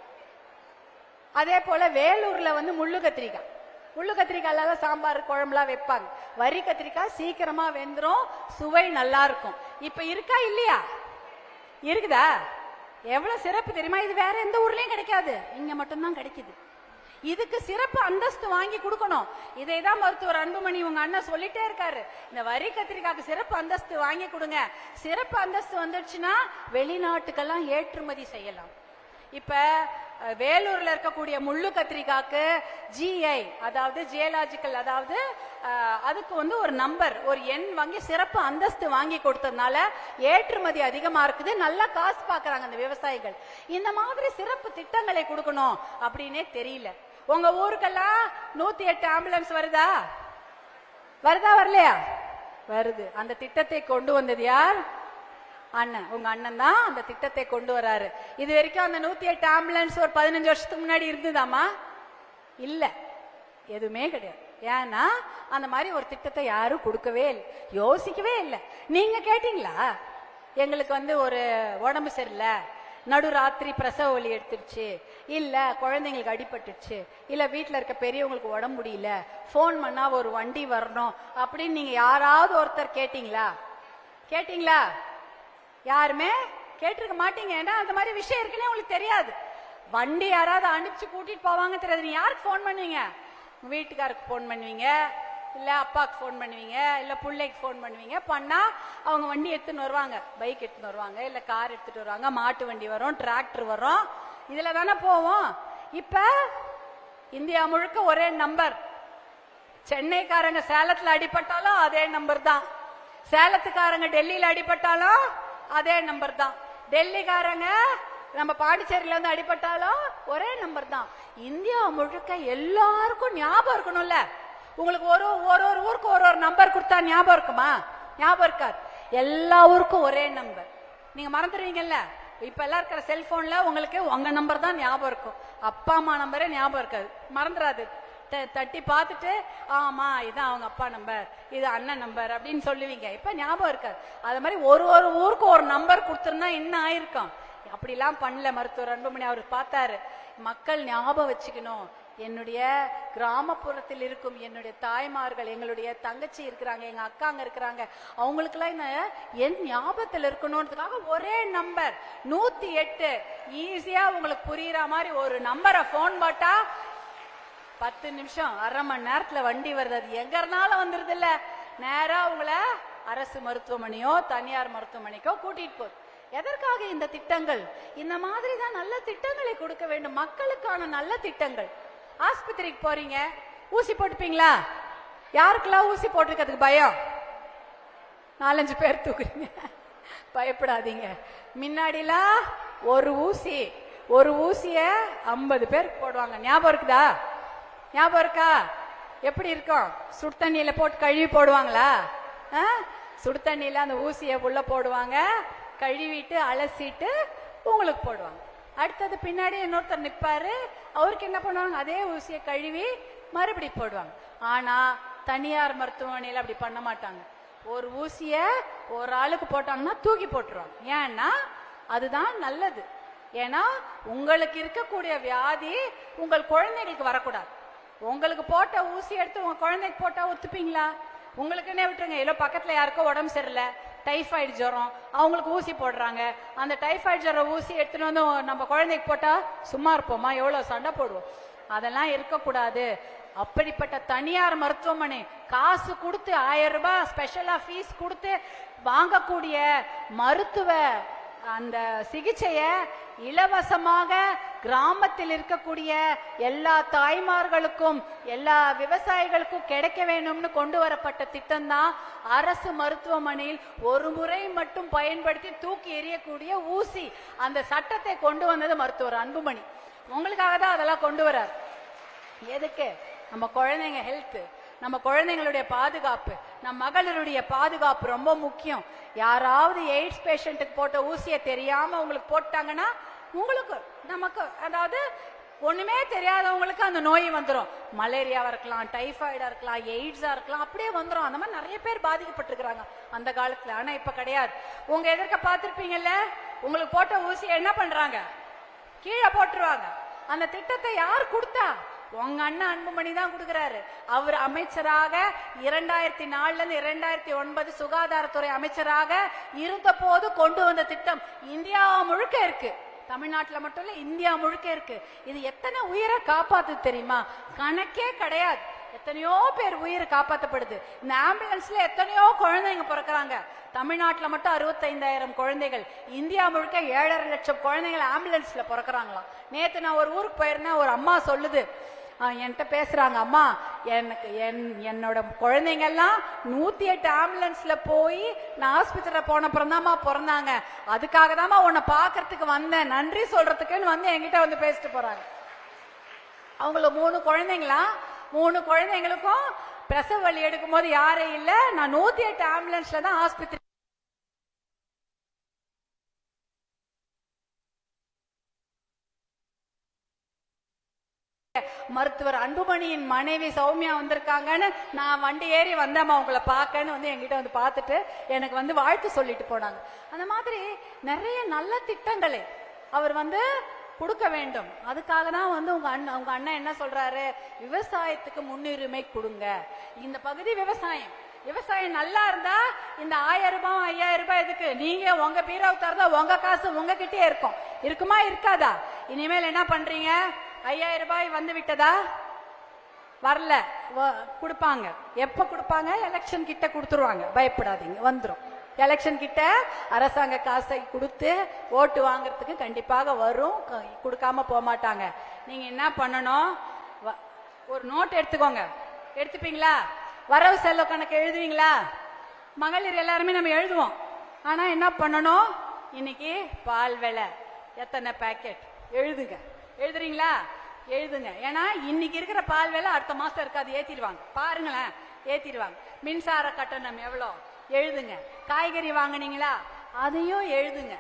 அதே போல வேலூர்ல முள்ளு கத்திரிக்காய், முள்ளு கத்திரிக்காயில சாம்பார் குழம்புலாம் வைப்பாங்க. வரி கத்திரிக்காய் சீக்கிரமா வெந்துரும், சுவை நல்லா இருக்கும். இப்ப இருக்கா இல்லையா? இருக்குதா? எவ்வளவு சிறப்பு தெரியுமா? இது வேற எந்த ஊர்லயும் கிடைக்காது, இங்க மட்டும்தான் கிடைக்குது. இதுக்கு சிறப்பு அந்தஸ்து வாங்கி கொடுக்கணும். இதைதான் மருத்துவர் அன்புமணி உங்க அண்ணன் சொல்லிட்டே இருக்காரு, இந்த வரி கத்திரிக்காய்க்கு சிறப்பு அந்தஸ்து வாங்கி கொடுங்க. சிறப்பு அந்தஸ்து வந்துடுச்சுன்னா வெளிநாட்டுக்கெல்லாம் ஏற்றுமதி செய்யலாம். இப்ப வேலூர்ல இருக்கக்கூடிய முள்ளு கத்திரிக்காய்க்கு ஜிஐ, அதாவது ஜியாலஜிக்கல், அதாவது அதுக்கு ஒரு நம்பர், ஒரு எண் வாங்கி சிறப்பு அந்தஸ்து வாங்கி கொடுத்ததுனால ஏற்றுமதி அதிகமா இருக்குது, நல்லா காசு பாக்குறாங்க அந்த விவசாயிகள். இந்த மாதிரி சிறப்பு திட்டங்களை கொடுக்கணும் அப்படின்னே தெரியல. உங்க ஊருக்கெல்லாம் 108 ஆம்புலன்ஸ் வருதா? வருதா வரலையா? வருது. அந்த திட்டத்தை கொண்டு வந்தது யார்? அண்ணன், உங்க அண்ணன் தான் அந்த திட்டத்தை கொண்டு வராரு. இது வரைக்கும் அந்த 108 ஆம்புலன்ஸ் ஒரு 15 வருஷத்துக்கு முன்னாடி இருந்ததாமா? இல்ல, எதுவுமே கிடையாது. ஏன்னா அந்த மாதிரி ஒரு திட்டத்தை யாரும் கொடுக்கவே இல்லை, யோசிக்கவே இல்லை. நீங்க கேட்டீங்களா? எங்களுக்கு ஒரு உடம்பு சரியில்லை, நடுராத்திரி பிரசவ வலி எடுத்துருச்சு, இல்ல குழந்தைங்களுக்கு அடிபட்டுச்சு, இல்ல வீட்டுல இருக்க பெரியவங்களுக்கு உடம்பு முடியல, போன் பண்ணா ஒரு வண்டி வரணும் அப்படின்னு நீங்க யாராவது ஒருத்தர் கேட்டீங்களா? கேட்டீங்களா? யாருமே கேட்டிருக்க மாட்டீங்க. ஏன்னா அந்த மாதிரி விஷயம் இருக்குன்னே உங்களுக்கு தெரியாது. வண்டி யாராவது அனுப்பிச்சு கூட்டிட்டு போவாங்க தெரியாது. நீ யாருக்கு போன் பண்ணுவீங்க? வீட்டுக்காருக்கு போன் பண்ணுவீங்க, இல்ல அப்பாவுக்கு ஃபோன் பண்ணுவீங்க, இல்ல பிள்ளைக்கு ஃபோன் பண்ணுவீங்க. பண்ணா அவங்க வண்டி எடுத்துன்னு வருவாங்க, பைக் எடுத்துன்னு வருவாங்க, இல்ல கார் எடுத்துட்டு வருவாங்க, மாட்டு வண்டி வரும், டிராக்டர் வரும், இதுல தானே போவோம். இப்ப இந்தியா முழுக்க ஒரே நம்பர். சென்னைக்காரங்க சேலத்துல அடிபட்டாலும் அதே நம்பர் தான், சேலத்துக்காரங்க டெல்லியில அடிபட்டாலும் அதே நம்பர் தான், டெல்லிக்காரங்க நம்ம பாண்டிச்சேரியில இருந்து அடிபட்டாலும் ஒரே நம்பர் தான். இந்தியா முழுக்க எல்லாருக்கும் ஞாபகம் இருக்கணும்ல. உங்களுக்கு ஒரு ஒரு ஊருக்கு ஒரு ஒரு நம்பர் கொடுத்தா ஞாபகம் இருக்குமா? ஞாபகம் இருக்காது. எல்லா ஊருக்கும் ஒரே நம்பர். நீங்க மறந்துடுவீங்கல்ல. இப்ப எல்லாம் இருக்கிற செல்போன்ல உங்களுக்கு உங்க நம்பர் தான் ஞாபகம் இருக்கும், அப்பா அம்மா நம்பரே ஞாபகம் இருக்காது, மறந்துடாது. தட்டி பார்த்துட்டு ஆமா இதான் அவங்க அப்பா நம்பர், இது அண்ணன் நம்பர் அப்படின்னு சொல்லுவீங்க. இப்ப ஞாபகம் இருக்காது. அது மாதிரி ஒரு ஒரு ஊருக்கு ஒரு நம்பர் கொடுத்துருந்தா என்ன ஆயிருக்கும். அப்படிலாம் பண்ணல மருத்துவர் அன்புமணி. அவர் பார்த்தாரு, மக்கள் ஞாபகம் வச்சுக்கணும். என்னுடைய கிராமப்புறத்தில் இருக்கும் என்னுடைய தாய்மார்கள், எங்களுடைய தங்கச்சி இருக்கிறாங்க, எங்க அக்காங்க இருக்கிறாங்க, அவங்களுக்குலாம் என் ஞாபகத்தில் இருக்கணும்ன்றதுக்காக ஒரே நம்பர் 108 ஈஸியா உங்களுக்கு புரியுற மாதிரி ஒரு நம்பரை போன் போட்டா 10 நிமிஷம் அரை மணி நேரத்துல வண்டி வருது. அது எங்க இருந்தாலும் வந்துருது இல்ல, நேரா உங்களை அரசு மருத்துவமனையோ தனியார் மருத்துவமனைக்கோ கூட்டிட்டு போகுது. எதற்காக இந்த திட்டங்கள்? இந்த மாதிரி தான் நல்ல திட்டங்களை கொடுக்க வேண்டும், மக்களுக்கான நல்ல திட்டங்கள். ஆஸ்பத்திரிக்கு போறீங்க, ஊசி போட்டுப்பீங்களா? யாருக்கெல்லாம் ஊசி போட்டுக்கிறதுக்கு பயம்? 4-5 பேர் தூக்குறீங்க, பயப்படாதீங்க. முன்னாடிலாம் ஒரு ஊசிய 50 பேர் போடுவாங்க. ஞாபகம் இருக்குதா? ஞாபகம் இருக்கா? எப்படி இருக்கும்? சுடு தண்ணியில போட்டு கழுவி போடுவாங்களா? சுடு தண்ணியில அந்த ஊசிய உள்ள போடுவாங்க, கழுவிட்டு அலசிட்டு உங்களுக்கு போடுவாங்க. அடுத்தது பின்னாடி இன்னொருத்தர் நிற்பாரு, அவருக்கு என்ன பண்ணுவாங்க? அதே ஊசியை கழுவி மறுபடி போடுவாங்க. ஆனா தனியார் மருத்துவமனையில அப்படி பண்ண மாட்டாங்க. ஒரு ஊசிய ஒரு ஆளுக்கு போட்டாங்கன்னா தூக்கி போட்டுருவாங்க. ஏன்னா அதுதான் நல்லது. ஏன்னா உங்களுக்கு இருக்கக்கூடிய வியாதி உங்கள் குழந்தைகளுக்கு வரக்கூடாது. உங்களுக்கு போட்ட ஊசி எடுத்து உங்க குழந்தைக்கு போட்டா ஒத்துப்பீங்களா? உங்களுக்குன்னே விட்டுருங்க. ஏதோ பக்கத்துல யாருக்கோ உடம்பு சரியில்லை, டைஃபாய்டு ஜுரம், அவங்களுக்கு ஊசி போடுறாங்க. அந்த டைஃபாய்டு ஜுரம் ஊசி எடுத்துன்னு வந்து நம்ம குழந்தைக்கு போட்டா சும்மா இருப்போமா? எவ்வளவு சண்டை போடுவோம். அதெல்லாம் இருக்கக்கூடாது. அப்படிப்பட்ட தனியார் மருத்துவமனை காசு கொடுத்து 1000 ரூபாய் ஸ்பெஷலா ஃபீஸ் கொடுத்து வாங்கக்கூடிய மருத்துவ அந்த சிகிச்சைய இலவசமாக கிராமத்தில் இருக்கக்கூடிய எல்லா தாய்மார்களுக்கும் எல்லா விவசாயிகளுக்கும் கிடைக்க வேணும்னு கொண்டு வரப்பட்ட திட்டம் தான் அரசு மருத்துவமனையில் ஒரு முறை மட்டும் பயன்படுத்தி தூக்கி எறியக்கூடிய ஊசி. அந்த சட்டத்தை கொண்டு வந்தது மருத்துவர் அன்புமணி. உங்களுக்காக தான் அதெல்லாம் கொண்டு வர்றார். எதுக்கு? நம்ம குழந்தைங்க ஹெல்த், நம்ம குழந்தைங்களுடைய பாதுகாப்பு, நம்ம மகளிருடைய பாதுகாப்பு ரொம்ப முக்கியம். யாராவது எய்ட்ஸ் பேஷண்ட்டுக்கு போட்ட ஊசியை தெரியாம உங்களுக்கு போட்டாங்கன்னா உங்களுக்கு நமக்கு, அதாவது ஒண்ணுமே தெரியாதவங்களுக்கு அந்த நோய் வந்துடும். மலேரியாவா இருக்கலாம், டைஃபாய்டா இருக்கலாம், எய்ட்ஸா இருக்கலாம், அப்படியே வந்துடும். அந்த மாதிரி நிறைய பேர் பாதிக்கப்பட்டிருக்கிறாங்க அந்த காலத்துல. ஆனா இப்ப கிடையாது. உங்க எதிர்க்க பார்த்திருப்பீங்கல்ல, உங்களுக்கு போட்ட ஊசியை என்ன பண்றாங்க? கீழே போட்டுருவாங்க. அந்த திட்டத்தை யார் கொடுத்தா? உங்க அண்ணன் அன்புமணி தான் கொடுக்கிறாரு. அவர் அமைச்சராக 2004 இருந்து 2009 சுகாதாரத்துறை அமைச்சராக இருந்த போது கொண்டு வந்த திட்டம் இந்தியா முழுக்க இருக்கு. தமிழ்நாட்டுல மட்டும் இல்ல, இந்தியா முழுக்க இருக்கு. இது எத்தனை உயிரை காப்பாத்து தெரியுமா? கணக்கே கிடையாது. எத்தனையோ பேர் உயிர் காப்பாற்றப்படுது. இந்த ஆம்புலன்ஸ்ல எத்தனையோ குழந்தைங்க பிறக்கிறாங்க. தமிழ்நாட்டுல மட்டும் 65,000 குழந்தைகள், இந்தியா முழுக்க 7.5 லட்சம் குழந்தைகள் ஆம்புலன்ஸ்ல பிறக்கிறாங்களாம். நேத்து நான் ஒரு ஊருக்கு போயிருந்தேன். ஒரு அம்மா சொல்லுது, என்கிட்ட பேசுறாங்க, அம்மா எனக்கு என்னோட குழந்தைங்க எல்லாம் 108 ஆம்புலன்ஸ்ல போய் நான் ஆஸ்பத்திரியில போன அப்புறம்தாம்மா பிறந்தாங்க. அதுக்காக தான்மா உன்னை பாக்குறதுக்கு வந்தேன், நன்றி சொல்றதுக்குன்னு வந்து என்கிட்ட வந்து பேசிட்டு போறாங்க. அவங்களுக்கு 3 குழந்தைங்களா, 3 குழந்தைங்களுக்கும் பிரசவ வலி எடுக்கும் போது யாரும் இல்ல. நான் 108 ஆம்புலன்ஸ்ல தான் ஆஸ்பத்திரி. மருத்துவர் அன்புமணியின் மனைவி சௌமியா வந்திருக்காங்கன்னு நான் வண்டி ஏறி வந்தேம்மா உங்களை பார்க்கன்னு வந்து என்கிட்ட வந்து பார்த்துட்டு எனக்கு வந்து வாழ்த்து சொல்லிட்டு போனாங்க. அந்த மாதிரி நிறைய நல்ல திட்டங்களை அவர் வந்து கொடுக்க வேண்டும். அதுக்காக தான் வந்து உங்க அண்ணன் என்ன சொல்றாரு? விவசாயத்துக்கு முன்னுரிமை கொடுங்க. இந்த பகுதி விவசாயம் நல்லா இருந்தா இந்த 1000 ரூபாய் 5000 ரூபாய் எதுக்கு? நீங்க உங்க பீராவு தரதா உங்க காசு உங்ககிட்டே இருக்கும். இருக்குமா இருக்காதா? இனிமேல் என்ன பண்றீங்க? 5000 ரூபாய் வந்து விட்டதா? வரல கொடுப்பாங்க. எப்ப கொடுப்பாங்க? எலெக்ஷன் கிட்ட கொடுத்துருவாங்க. பயப்படாதீங்க, வந்துடும். எலெக்ஷன் கிட்ட அரசாங்க காசை கொடுத்து ஓட்டு வாங்குறதுக்கு கண்டிப்பாக வரும். கொடுக்காம போக மாட்டாங்க. நீங்க என்ன பண்ணணும்? ஒரு நோட் எடுத்துக்கோங்க. எடுத்துப்பீங்களா? வரவு செலவு கணக்கு எழுதுவீங்களா? மகளிர் எல்லாருமே நம்ம எழுதுவோம். ஆனா என்ன பண்ணணும்? இன்னைக்கு பால் விலை எத்தனை பேக்கெட் எழுதுங்க. எழுதுறீங்களா? எழுதுங்க. ஏன்னா இன்னைக்கு இருக்கிற பால் விலை அடுத்த மாசம் இருக்காது, ஏத்திடுவாங்க. பாருங்களேன், ஏத்திடுவாங்க. மின்சார கட்டணம் எவ்வளோ எழுதுங்க. காய்கறி வாங்கினீங்களா? அதையும் எழுதுங்க.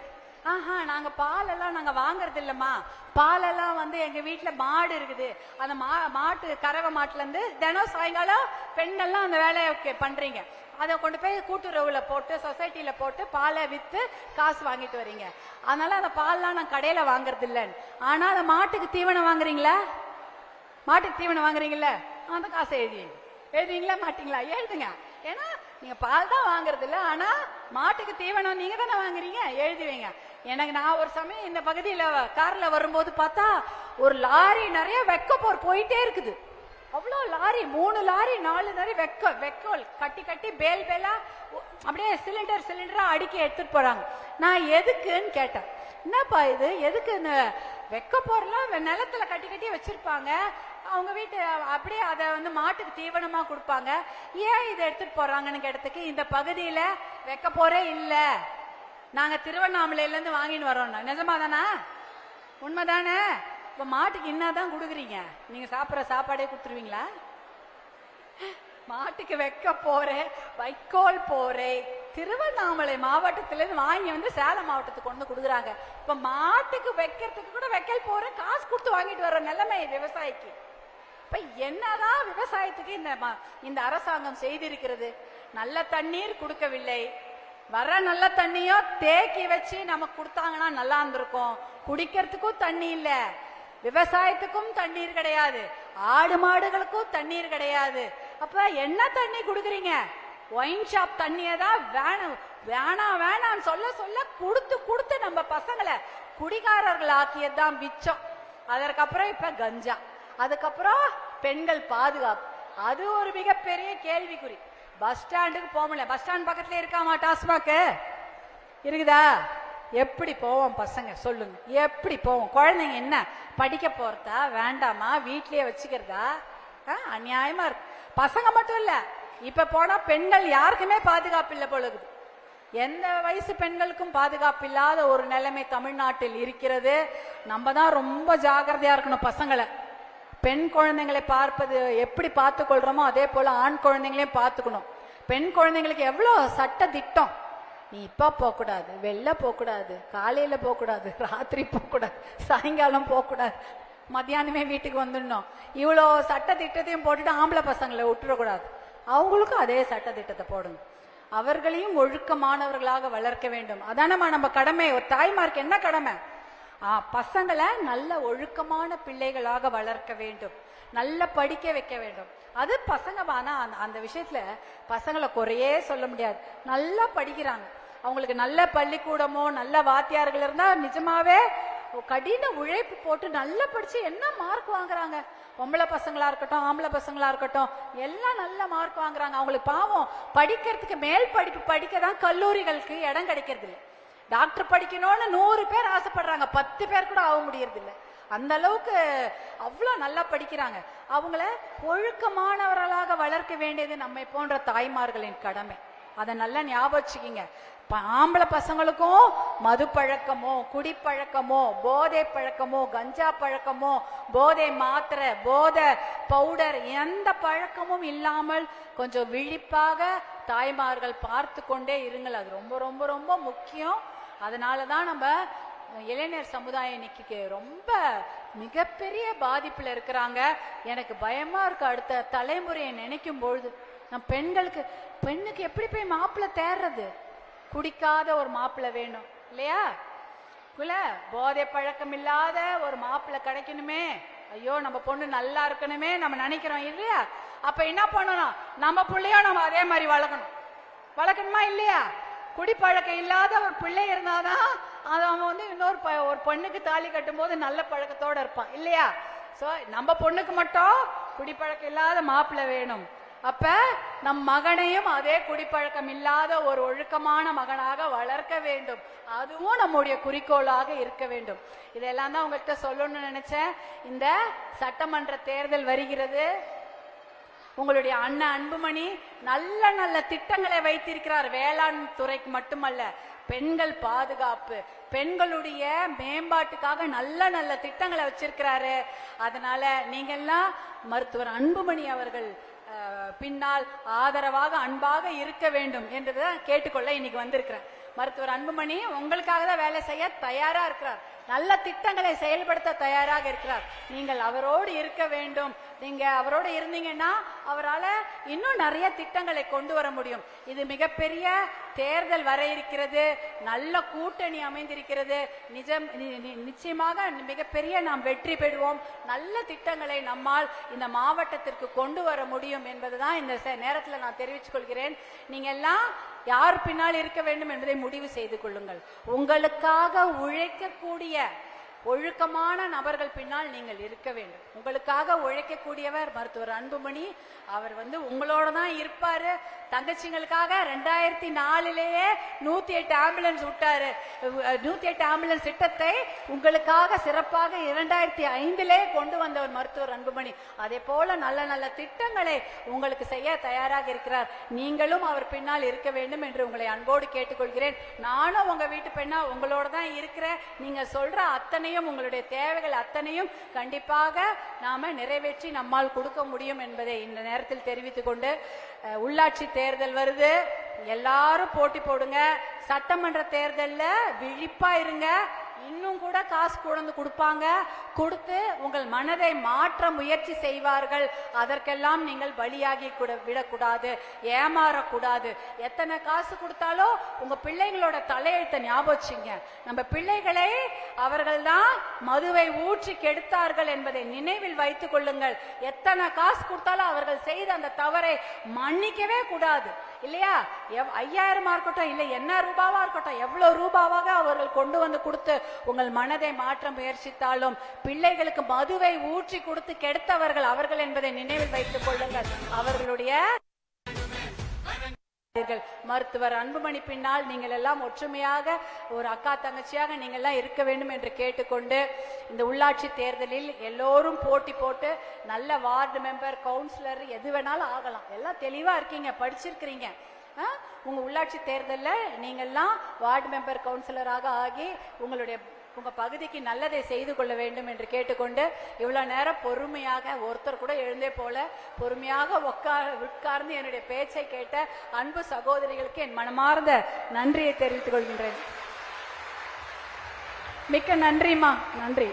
ஆஹா, நாங்க பால் எல்லாம் நாங்க வாங்கறது இல்லம்மா, பாலெல்லாம் வந்து எங்க வீட்டுல மாடு இருக்குது, அந்த மாட்டு கறவை மாட்டுல இருந்து தினம் சாயங்காலம் பெண்கள்லாம் அந்த வேலையை பண்றீங்க. அதை கொண்டு போய் கூட்டுறவுல போட்டு சொசைட்டில போட்டு பாலை வித்து காசு வாங்கிட்டு வரீங்க. அதனால அந்த பால்லாம் நான் கடையில வாங்குறது இல்லைன்னு. ஆனா அந்த மாட்டுக்கு தீவனம் வாங்குறீங்களா? மாட்டுக்கு தீவனம் வாங்குறீங்கல்ல, அந்த காசை எழுதுவீங்களா மாட்டீங்களா? எழுதுங்க. ஏன்னா நீங்க பால் தான் வாங்குறது இல்ல, ஆனா மாட்டுக்கு தீவனம் நீங்க தானே வாங்குறீங்க, எழுதுவீங்க. எனக்கு நான் ஒரு சமயம் இந்த பகுதியில கார்ல வரும்போது பார்த்தா ஒரு லாரி நிறைய வெக்கப்போர் போயிட்டே இருக்குது. அவ்வளோ லாரி, 3 லாரி 4 லாரி வெக்கோல் கட்டி கட்டி பேல் பேலா அப்படியே சிலிண்டரா அடுக்கி எடுத்துட்டு போறாங்க. நான் எதுக்குன்னு கேட்டேன். என்னப்பா இது, எதுக்கு இந்த வெக்கப்போர்லாம் நிலத்துல கட்டி கட்டி வச்சிருப்பாங்க, அவங்க வீட்டு அப்படியே அதை வந்து மாட்டுக்கு தீவனமா கொடுப்பாங்க, ஏன் இதை எடுத்துட்டு போறாங்கன்னு கேட்டதுக்கு, இந்த பகுதியில வெக்கப்போரே இல்ல, நாங்க திருவண்ணாமலையில இருந்து வாங்கின்னு வரோம். நிஜமா தானா? உண்மைதானே? இப்ப மாட்டுக்கு என்னதான் கொடுக்குறீங்க? நீங்க சாப்பிட்ற சாப்பாடே கொடுத்துருவீங்களா? மாட்டுக்கு வைக்க போறேன், வைக்கோல் போறேன், திருவண்ணாமலை மாவட்டத்திலிருந்து வாங்கி வந்து சேலம் மாவட்டத்துக்கு கொண்டு கொடுக்குறாங்க. இப்ப மாட்டுக்கு வைக்கிறதுக்கு கூட வைக்கல் போறேன், காசு கொடுத்து வாங்கிட்டு வர்ற நிலைமை விவசாயிக்கு. இப்ப என்னதான் விவசாயத்துக்கு இந்த அரசாங்கம் செய்திருக்கிறது? நல்ல தண்ணீர் கொடுக்கவில்லை. வர நல்ல தண்ணியோ தேக்கி வச்சு நமக்கு கொடுத்தாங்கன்னா நல்லா இருந்திருக்கும். குடிக்கிறதுக்கும் தண்ணி இல்ல, விவசாயத்துக்கும் தண்ணீர் கிடையாது, ஆடு மாடுகளுக்கும் தண்ணீர் கிடையாது. அப்ப என்ன தண்ணி குடுக்குறீங்க? ஒயின் ஷாப் தண்ணியை தான் வேணாம் வேணாம் சொல்ல சொல்ல கொடுத்து கொடுத்து நம்ம பசங்களை குடிகாரர்கள் ஆக்கியதுதான் மிச்சம். அதற்கப்புறம் இப்ப கஞ்சா, அதுக்கப்புறம் பெண்கள் பாதுகாப்பு, அது ஒரு மிகப்பெரிய கேள்விக்குறி. பஸ் ஸ்டாண்டுக்கு போக முடியல. பஸ் ஸ்டாண்ட் பக்கத்துல இருக்காமா டாஸ்மாக்? இருக்குதா? எப்படி போவோம் பசங்க சொல்லுங்க? எப்படி போவோம்? குழந்தைங்க என்ன படிக்க போறதா வேண்டாமா, வீட்லயே வச்சுக்கிறதா? அநியாயமா இருக்கு. பசங்க மட்டும் இல்ல, இப்ப போனா பெண்கள் யாருக்குமே பாதுகாப்பு இல்லை போல இருக்குது. எந்த வயசு பெண்களுக்கும் பாதுகாப்பு இல்லாத ஒரு நிலைமை தமிழ்நாட்டில் இருக்கிறது. நம்ம தான் ரொம்ப ஜாகிரதையா இருக்கணும். பசங்களை, பெண் குழந்தைங்களை பார்ப்பது எப்படி பார்த்து கொள்றோமோ அதே போல ஆண் குழந்தைங்களையும் பார்த்துக்கணும். பெண் குழந்தைங்களுக்கு எவ்வளவு சட்ட திட்டம். நீ இப்ப போகக்கூடாது, வெளில போகக்கூடாது, காலையில போகக்கூடாது, ராத்திரி போகக்கூடாது, சாயங்காலம் போகக்கூடாது, மத்தியானமே வீட்டுக்கு வந்துடணும். இவ்வளோ சட்ட திட்டத்தையும் போட்டுட்டு ஆம்பளை பசங்களை விட்டுறக்கூடாது. அவங்களுக்கும் அதே சட்ட திட்டத்தை போடுங்க. அவர்களையும் ஒழுக்கமானவர்களாக வளர்க்க வேண்டும். அதானமா நம்ம கடமை. ஒரு தாய்மார்க்கு என்ன கடமை? பசங்களை நல்ல ஒழுக்கமான பிள்ளைகளாக வளர்க்க வேண்டும், நல்ல படிக்க வைக்க வேண்டும். அது பசங்க. ஆனா அந்த விஷயத்துல பசங்களை குறையே சொல்ல முடியாது. நல்லா படிக்கிறாங்க. அவங்களுக்கு நல்ல பள்ளிக்கூடமோ நல்ல வாத்தியார்கள் இருந்தா நிஜமாவே கடின உழைப்பு போட்டு நல்லா படிச்சு என்ன மார்க் வாங்குறாங்க. பொம்பளை பசங்களா இருக்கட்டும் ஆம்பளை பசங்களா இருக்கட்டும் எல்லாம் நல்ல மார்க் வாங்குறாங்க. அவங்களுக்கு பாவம் படிக்கிறதுக்கு மேல் படிப்பு படிக்க தான் கல்லூரிகளுக்கு இடம் கிடைக்கிறது இல்லை. டாக்டர் படிக்கணும்னு 100 பேர் ஆசைப்படுறாங்க, 10 பேர் கூட ஆக முடியறது இல்லை. அந்த அளவுக்கு அவ்வளவு நல்லா படிக்கிறாங்க. அவங்கள ஒழுக்கமானவர்களாக வளர்க்க வேண்டியது நம்மை போன்ற தாய்மார்களின் கடமை. அதை நல்லா ஞாபகம் வச்சுக்கிங்க. ஆம்பளை பசங்களுக்கும் மது பழக்கமோ குடிப்பழக்கமோ போதை பழக்கமோ கஞ்சா பழக்கமோ போதை மாத்திரை போதை பவுடர் எந்த பழக்கமும் இல்லாமல் கொஞ்சம் விழிப்பாக தாய்மார்கள் பார்த்து கொண்டே இருங்கள். அது ரொம்ப ரொம்ப ரொம்ப முக்கியம். அதனாலதான் நம்ம இளைஞர் சமுதாயம் இன்னைக்கு ரொம்ப மிகப்பெரிய பாதிப்புல இருக்கிறாங்க. எனக்கு பயமா இருக்கு அடுத்த தலைமுறையை நினைக்கும் பொழுது. நம் பெண்ணுக்கு எப்படி போய் மாப்பிள்ளை தேர்றது? குடிக்காத ஒரு மாப்பிள்ளை வேணும் இல்லையா? போதை பழக்கம் இல்லாத ஒரு மாப்பிள்ளை கிடைக்கணுமே, ஐயோ நம்ம பொண்ணு நல்லா இருக்கணுமே நம்ம நினைக்கிறோம் இல்லையா? அப்ப என்ன பண்ணணும்? நம்ம பிள்ளையோ நம்ம அதே மாதிரி வளர்க்கணுமா இல்லையா? குடிப்பழக்கம் இல்லாத ஒரு பிள்ளை இருந்தாதான் அவன் வந்து ஒரு பொண்ணுக்கு தாலி கட்டும் போது நல்ல பழக்கத்தோட இருப்பான் இல்லையா? சோ நம்ம பொண்ணுக்கு மட்டும் குடிப்பழக்கம் இல்லாத மாப்பிள்ளை வேணும். அப்ப நம் மகனையும் அதே குடிப்பழக்கம் இல்லாத ஒரு ஒழுக்கமான மகனாக வளர்க்க வேண்டும். அதுவும் நம்முடைய குறிக்கோளாக இருக்க வேண்டும். இதெல்லாம் தான் உங்கள்கிட்ட சொல்லணும்னு நினைச்சேன். இந்த சட்டமன்ற தேர்தல் வருகிறது. உங்களுடைய அண்ணன் அன்புமணி நல்ல நல்ல திட்டங்களை வைத்திருக்கிறார். வேளாண் துறைக்கு மட்டுமல்ல, பெண்கள் பாதுகாப்பு, பெண்களுடைய மேம்பாட்டுக்காக நல்ல நல்ல திட்டங்களை வச்சிருக்கிறாரு. அதனால நீங்கெல்லாம் மருத்துவர் அன்புமணி அவர்கள் பின்னால் ஆதரவாக அன்பாக இருக்க வேண்டும் என்றுதான் கேட்டுக்கொள்ள இன்னைக்கு வந்திருக்கிறேன். மருத்துவர் அன்புமணி உங்களுக்காக தான் வேலை செய்ய தயாரா இருக்கிறார். நல்ல திட்டங்களை செயல்படுத்த தயாராக இருக்கிறார். நீங்கள் அவரோடு இருக்க வேண்டும். நீங்க அவரோடு இருந்தீங்கன்னா அவரால் இன்னும் நிறைய திட்டங்களை கொண்டு வர முடியும். இது மிகப்பெரிய தேர்தல் வர இருக்கிறது. நல்ல கூட்டணி அமைந்திருக்கிறது. நிச்சயமாக மிகப்பெரிய நாம் வெற்றி பெறுவோம். நல்ல திட்டங்களை நம்மால் இந்த மாவட்டத்திற்கு கொண்டு வர முடியும் என்பதுதான் இந்த நேரத்தில் நான் தெரிவித்துக் கொள்கிறேன். நீங்க எல்லாம் யார் பின்னால் இருக்க வேண்டும் என்பதை முடிவு செய்து கொள்ளுங்கள். உங்களுக்காக உழைக்கக்கூடிய ஒழுக்கமான நபர்கள் பின்னால் நீங்கள் இருக்க வேண்டும். உங்களுக்காக உழைக்கக்கூடியவர் மருத்துவர் அன்புமணி. அவர் உங்களோட தான் இருப்பாரு. தங்கச்சிங்களுக்காக 2004 108 ஆம்புலன்ஸ் விட்டாரு. 108 ஆம்புலன்ஸ் திட்டத்தை உங்களுக்காக சிறப்பாக 2005 கொண்டு வந்தவர் மருத்துவர் அன்புமணி. அதே போல நல்ல நல்ல திட்டங்களை உங்களுக்கு செய்ய தயாராக இருக்கிறார். நீங்களும் அவர் பின்னால் இருக்க வேண்டும் என்று உங்களை அன்போடு கேட்டுக்கொள்கிறேன். நானும் உங்க வீட்டு பெண்ணா உங்களோட தான் இருக்கிறேன். நீங்க சொல்ற அத்தனையும் உங்களுடைய தேவைகள் அத்தனையும் கண்டிப்பாக நாம நிறைவேற்றி நம்மால் கொடுக்க முடியும் என்பதை இந்த நேரத்தில் தெரிவித்துக் கொண்டு, உள்ளாட்சி தேர்தல் வருது. எல்லாரும் போட்டி போடுங்க. சட்டமன்ற தேர்தலில் விழிப்பா இருங்க. இன்னும் கூட காசு கொண்டு கொடுப்பாங்க. கொடுத்து உங்கள் மனதை மாற்ற முயற்சி செய்வார்கள். அதற்கெல்லாம் நீங்கள் பலியாகி விடக்கூடாது, ஏமாறக்கூடாது. எத்தனை காசு கொடுத்தாலும் உங்க பிள்ளைங்களோட தலையெழுத்த ஞாபகிங்க. நம்ம பிள்ளைகளை அவர்கள்தான் மதுவை ஊற்றி கெடுத்தார்கள் என்பதை நினைவில் வைத்துக் கொள்ளுங்கள். எத்தனை காசு கொடுத்தாலும் அவர்கள் செய்த அந்த தவறை மன்னிக்கவே கூடாது. இல்லையா? 5000 இருக்கட்டும், இல்லை என்ன ரூபாவா இருக்கட்டும், எவ்வளவு ரூபாவாக அவர்கள் கொண்டு வந்து கொடுத்து உங்கள் மனதை மாற்ற முயற்சித்தாலும் பிள்ளைகளுக்கு மதுவை ஊற்றி கொடுத்து கெடுத்தவர்கள் அவர்கள் என்பதை நினைவில் வைத்துக் கொள்ளுங்கள். அவர்களுடைய மருத்துவர் அன்புமணி பின்னால் நீங்கள் எல்லாம் ஒற்றுமையாக ஒரு அக்கா தங்கச்சியாக நீங்கள் எல்லாம் இருக்க வேண்டும் என்று கேட்டுக்கொண்டு, இந்த உள்ளாட்சி தேர்தலில் எல்லோரும் போட்டி போட்டு நல்ல வார்டு மெம்பர், கவுன்சிலர் எது வேணாலும் ஆகலாம். எல்லாம் தெளிவா இருக்கீங்க, படிச்சிருக்கிறீங்க. உங்க உள்ளாட்சி தேர்தலில் நீங்கள்லாம் வார்டு மெம்பர், கவுன்சிலராக ஆகி உங்க பகுதிக்கு நல்லதை செய்து கொள்ள வேண்டும் என்று கேட்டுக்கொண்டு, இவ்வளவு நேரம் பொறுமையாக ஒருத்தர் கூட எழுந்தே போல பொறுமையாக உட்கார்ந்து என்னுடைய பேச்சை கேட்ட அன்பு சகோதரிகளுக்கு என் மனமார்ந்த நன்றியை தெரிவித்துக் கொள்கின்றேன். மிக்க நன்றிமா. நன்றி.